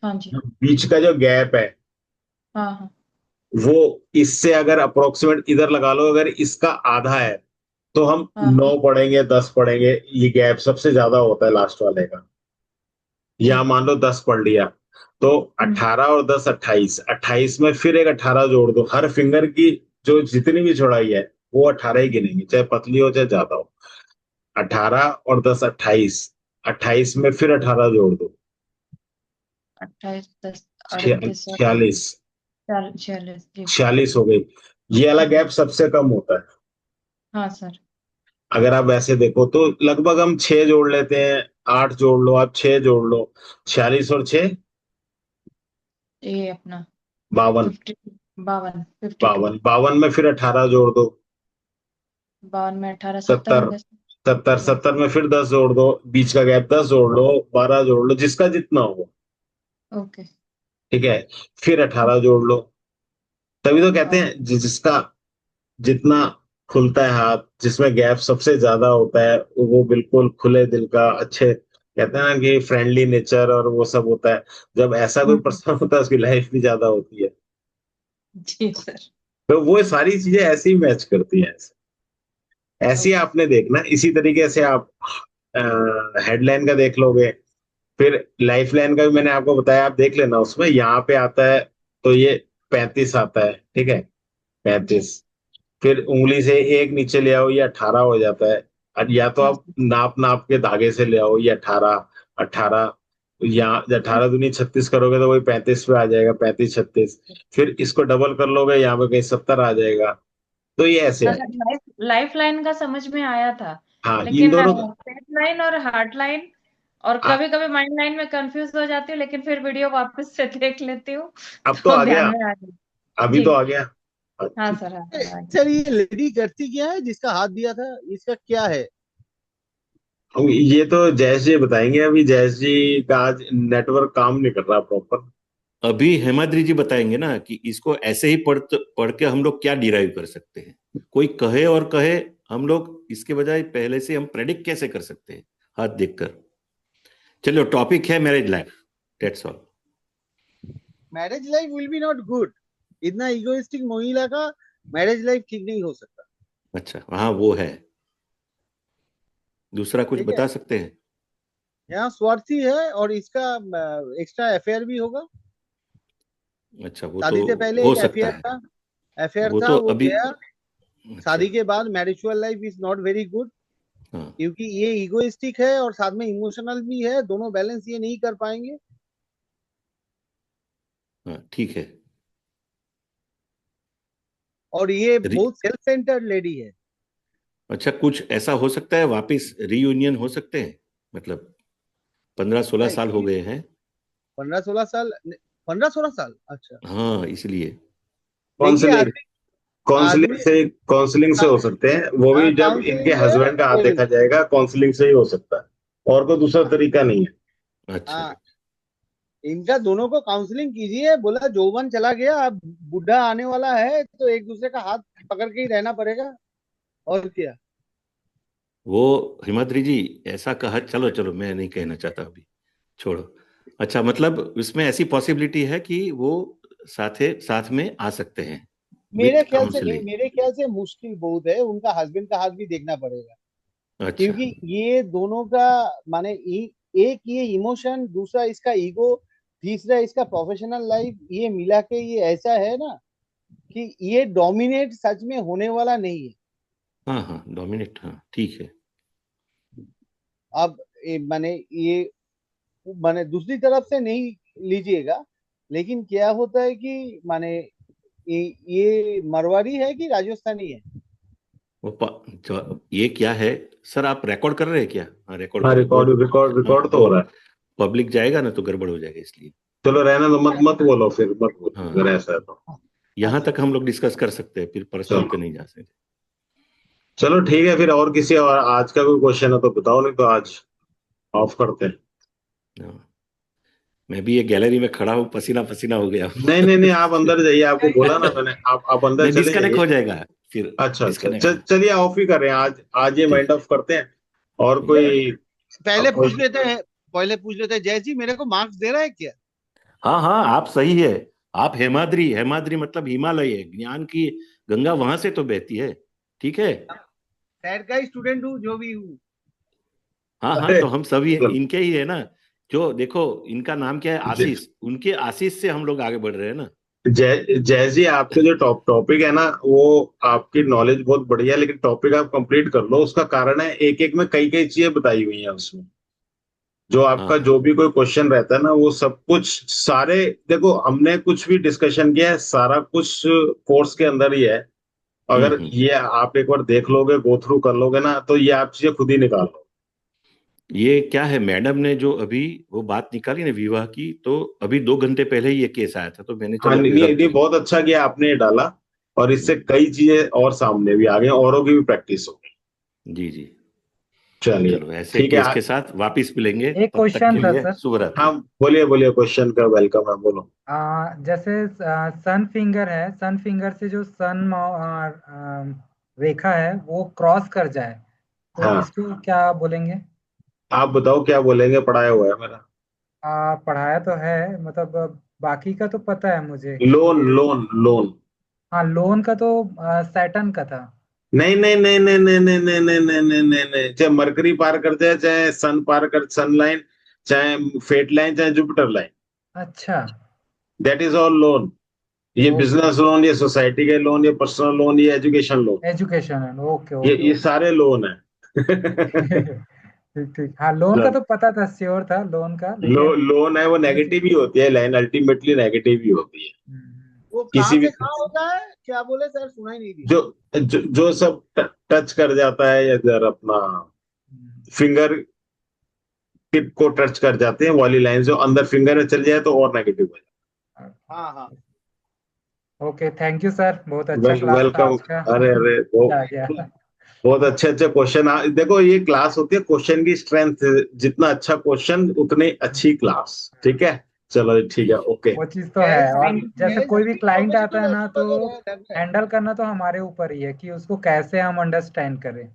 हाँ जी। बीच का जो गैप है, हाँ हाँ वो इससे अगर अप्रोक्सीमेट इधर लगा लो, अगर इसका आधा है तो हम हाँ 9 पढ़ेंगे, 10 पढ़ेंगे। ये गैप सबसे ज्यादा होता है लास्ट वाले का। या जी। मान लो 10 पढ़ लिया, तो हम्म। 18 और 10 28, 28 में फिर एक 18 जोड़ दो। हर फिंगर की जो जितनी भी चौड़ाई है वो 18 ही गिनेंगे, चाहे पतली हो चाहे ज्यादा हो। 18 और 10 28, 28 में फिर 18 जोड़ दो, 28 10 38 और 46, 46। जी। 46 हो गई। ये वाला हम्म। गैप सबसे कम होता है। हाँ सर। अगर आप ऐसे देखो तो लगभग हम 6 जोड़ लेते हैं, 8 जोड़ लो, आप 6 जोड़ लो, 46 और 6 ये अपना 52, 50, 52, 52। 52 52 में फिर 18 जोड़ दो, 52 में 18, 70 में 70 10। 70 70 में फिर 10 जोड़ दो, बीच का गैप 10 जोड़ लो, 12 जोड़ लो, जिसका जितना हो। ओके। ठीक है, फिर 18 जोड़ लो। तभी तो कहते और हैं जिसका जितना खुलता है हाथ, जिसमें गैप सबसे ज्यादा होता है, वो बिल्कुल खुले दिल का, अच्छे कहते हैं ना कि फ्रेंडली नेचर और वो सब होता है। जब ऐसा कोई पर्सन होता है उसकी लाइफ भी ज्यादा होती है। जी सर। तो वो सारी चीजें ऐसे ही मैच करती हैं। ऐसे ही ओके। आपने देखना, इसी तरीके से आप हेडलाइन का देख लोगे, फिर लाइफ लाइन का भी मैंने आपको बताया, आप देख लेना। उसमें यहाँ पे आता है तो ये 35 आता है, ठीक है, जी। 35। फिर उंगली से एक नीचे ले आओ, ये 18 हो जाता है। और या तो हाँ आप नाप नाप के धागे से ले आओ, ये 18 18, यहाँ 18 दूनी 36 करोगे तो वही 35 पे आ जाएगा, 35 36। फिर इसको डबल कर लोगे, यहाँ पे कहीं 70 आ जाएगा। तो ये ऐसे हाँ है। सर, लाइफ लाइन का समझ में आया था, हाँ, इन लेकिन दोनों स्ट्रेट लाइन और हार्ट लाइन और आ, कभी कभी माइंड लाइन में कंफ्यूज हो जाती हूँ, लेकिन फिर वीडियो वापस से देख लेती हूँ अब तो तो आ ध्यान गया, में आ गई। अभी जी। तो आ गया। हाँ ठीक। सर, हाँ सर, आ गई। सर ये लेडी करती क्या है जिसका हाथ दिया था, इसका क्या है? ये तो जयेश जी बताएंगे, अभी जयेश जी का आज नेटवर्क काम नहीं कर रहा प्रॉपर। अभी हेमाद्री जी बताएंगे ना कि इसको ऐसे ही पढ़ के हम लोग क्या डिराइव कर सकते हैं। कोई कहे और कहे, हम लोग इसके बजाय पहले से हम प्रेडिक्ट कैसे कर सकते हैं हाथ देखकर। चलो, टॉपिक है marriage life, that's all. Marriage life will be not good. इतना इगोइस्टिक महिला का मैरिज लाइफ ठीक नहीं हो सकता। अच्छा, हाँ वो है। दूसरा कुछ ठीक है, बता सकते हैं? यहाँ स्वार्थी है और इसका एक्स्ट्रा अफेयर भी होगा। अच्छा, वो तो शादी से पहले हो एक सकता है। अफेयर वो था, तो वो अभी, गया। अच्छा, शादी के बाद marital life is not very good, हाँ क्योंकि ये इगोइस्टिक है और साथ में इमोशनल भी है, दोनों बैलेंस ये नहीं कर पाएंगे। हाँ, ठीक है। और ये रि- बहुत सेल्फ सेंटर्ड लेडी है। अच्छा, कुछ ऐसा हो सकता है, वापस रीयूनियन हो सकते हैं, मतलब 15-16 साल हो नहीं, गए हैं। 15-16 साल, 15-16 साल, अच्छा। हाँ, इसलिए। देखिए काउंसलिंग आदमी काउंसलिंग आदमी से काउंसलिंग से हो सकते हैं, वो भी जब इनके काउंसलिंग है हस्बैंड का हाथ कोई देखा नहीं। जाएगा, काउंसलिंग से ही हो सकता है, और कोई दूसरा हाँ, तरीका नहीं है। अच्छा, हाँ, इनका दोनों को काउंसलिंग कीजिए, बोला जौवन चला गया, अब बुढ़ा आने वाला है, तो एक दूसरे का हाथ पकड़ के ही रहना पड़ेगा, और क्या। वो हिमाद्री जी ऐसा कहा, चलो चलो, मैं नहीं कहना चाहता अभी, छोड़ो। अच्छा, मतलब इसमें ऐसी पॉसिबिलिटी है कि वो साथ में आ सकते हैं मेरे विथ ख्याल से नहीं, काउंसलिंग। मेरे ख्याल से मुश्किल बहुत है, उनका हस्बैंड का हाथ भी देखना पड़ेगा। अच्छा, क्योंकि ये दोनों का माने एक ये इमोशन, दूसरा इसका ईगो, तीसरा इसका प्रोफेशनल लाइफ, ये मिला के ये ऐसा है ना कि ये डोमिनेट सच में होने वाला नहीं है। हाँ हाँ, डोमिनेट, हाँ ठीक है। अब माने ये माने दूसरी तरफ से नहीं लीजिएगा, लेकिन क्या होता है कि माने ये मरवाड़ी है कि राजस्थानी है? ये क्या है सर, आप रिकॉर्ड कर रहे हैं क्या? हाँ, रिकॉर्ड हाँ, करो, वो रिकॉर्ड रिकॉर्ड हाँ रिकॉर्ड तो वो हो रहा है। पब्लिक जाएगा ना तो गड़बड़ हो जाएगा, इसलिए। चलो रहने दो, मत मत बोलो, फिर मत बोलो हाँ, अगर ऐसा है तो। यहाँ अच्छा, तक हम लोग डिस्कस कर सकते हैं, फिर पर्सनल पे चलो, नहीं जा सकते। चलो ठीक है, फिर और किसी और आज का कोई क्वेश्चन है तो बताओ, नहीं तो आज ऑफ करते हैं। हाँ, मैं भी ये गैलरी में खड़ा हूँ, पसीना पसीना हो गया हूँ। नहीं नहीं नहीं, आप अंदर जाइए, आपको बोला ना मैंने, आप अंदर नहीं, चले डिस्कनेक्ट हो जाइए। जाएगा फिर। अच्छा अच्छा, डिस्कनेक्ट हो, चलिए ऑफ ही कर रहे हैं आज, आज ये ठीक माइंड ऑफ करते हैं। और ठीक है। कोई पहले कोई पूछ लेते हैं, पहले पूछ लेते हैं, जय जी मेरे को मार्क्स दे रहा है क्या? हाँ हाँ, आप सही है। आप हेमाद्री, हेमाद्री मतलब हिमालय है, ज्ञान की गंगा वहां से तो बहती है। ठीक है। सैड का ही स्टूडेंट हूँ, जो भी हूँ। हाँ हाँ, अरे तो हम सभी चलो, इनके ही है ना। जो देखो, इनका नाम क्या है, जय आशीष, उनके आशीष से हम लोग आगे बढ़ रहे हैं ना। जय जी, आपके जो टॉपिक है ना, वो आपकी नॉलेज बहुत बढ़िया है, लेकिन टॉपिक आप कंप्लीट कर लो। उसका कारण है एक एक में कई कई चीजें बताई हुई हैं उसमें। जो हाँ आपका हाँ, जो भी कोई क्वेश्चन रहता है ना, वो सब कुछ सारे, देखो हमने कुछ भी डिस्कशन किया है, सारा कुछ कोर्स के अंदर ही है। अगर हम्म। ये आप एक बार देख लोगे, गो थ्रू कर लोगे ना, तो ये आप चीजें खुद ही निकाल लो। ये क्या है, मैडम ने जो अभी वो बात निकाली ना विवाह की, तो अभी 2 घंटे पहले ही ये केस आया था, तो मैंने हाँ, चलो नहीं अभी रख नहीं नहीं, दिया। बहुत अच्छा किया आपने ये डाला। और इससे कई चीजें और सामने भी आ गई, औरों की भी प्रैक्टिस होगी। जी जी। चलिए चलो ऐसे ठीक है। केस के साथ वापिस मिलेंगे, एक तब तक क्वेश्चन के था लिए सर। शुभ रात्रि। हाँ बोलिए बोलिए, क्वेश्चन का वेलकम है, बोलो। जैसे सन फिंगर है, सन फिंगर से जो सन रेखा है वो क्रॉस कर जाए तो हाँ इसको क्या बोलेंगे? आप बताओ क्या बोलेंगे, पढ़ाया हुआ है मेरा। पढ़ाया तो है, मतलब बाकी का तो पता है मुझे लोन कि लोन लोन। हाँ, लोन का तो सैटर्न का था। नहीं नहीं नहीं नहीं नहीं नहीं नहीं नहीं नहीं नहीं नहीं नहीं, चाहे मरकरी पार कर जाए, चाहे सन पार कर, सन लाइन, चाहे फेट लाइन, चाहे जुपिटर लाइन, अच्छा। That is all loan. ये ओके। बिजनेस लोन, ये सोसाइटी के लोन, ये पर्सनल लोन, ये एजुकेशन लोन, एजुकेशन है, ओके ये ओके। सारे लोन है। ठीक ठीक, हाँ लोन का तो पता था, श्योर था लोन का, लेकिन लोन है वो नेगेटिव ही होती है, लाइन अल्टीमेटली नेगेटिव ही होती है। हम्म, वो कहाँ किसी से भी कहाँ होता है, क्या बोले सर, सुना ही नहीं दी। जो सब टच कर जाता है, या जर अपना फिंगर टिप को टच कर जाते हैं, वाली लाइन जो अंदर फिंगर में चल जाए तो और नेगेटिव हो हाँ हाँ। ओके, थैंक यू सर, बहुत अच्छा जाए। क्लास था वेलकम। आज का। अरे अरे मजा आ गया। बहुत अच्छे अच्छे क्वेश्चन। देखो ये क्लास होती है क्वेश्चन की स्ट्रेंथ, जितना अच्छा क्वेश्चन उतनी अच्छी क्लास। ठीक है, चलो ठीक है, ओके। वो चीज तो है, और जैसे कोई भी क्लाइंट आता है ना, तो है। हैंडल करना तो हमारे ऊपर ही है कि उसको कैसे हम अंडरस्टैंड करें,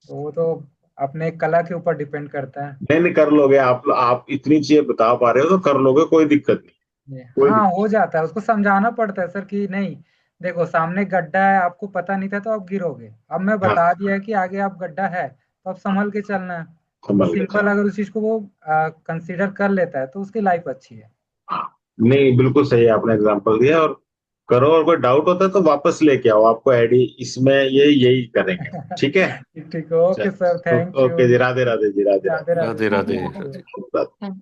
तो वो तो अपने कला के ऊपर डिपेंड करता है। नहीं नहीं, कर लोगे आप इतनी चीजें बता पा रहे हो तो कर लोगे, कोई दिक्कत नहीं, कोई हाँ, दिक्कत। हो जाता है, उसको समझाना पड़ता है सर कि नहीं, देखो सामने गड्ढा है, आपको पता नहीं था तो आप गिरोगे, अब मैं हाँ बता दिया है कि आगे आप गड्ढा है तो आप संभल के चलना है। तो संभल के सिंपल, चलो। अगर उस चीज को वो कंसीडर कर लेता है तो उसकी लाइफ अच्छी है। हाँ नहीं, बिल्कुल सही आपने एग्जांपल दिया। और करो, और कोई डाउट होता है तो वापस लेके आओ, आपको आईडी इसमें ये यही करेंगे। ठीक है, ठीक ठीक, okay sir, thank okay you. जी, Radhe Radhe ji, Radhe Radhe Radhe Radhe sir, Radhe. Thank you. Radhe.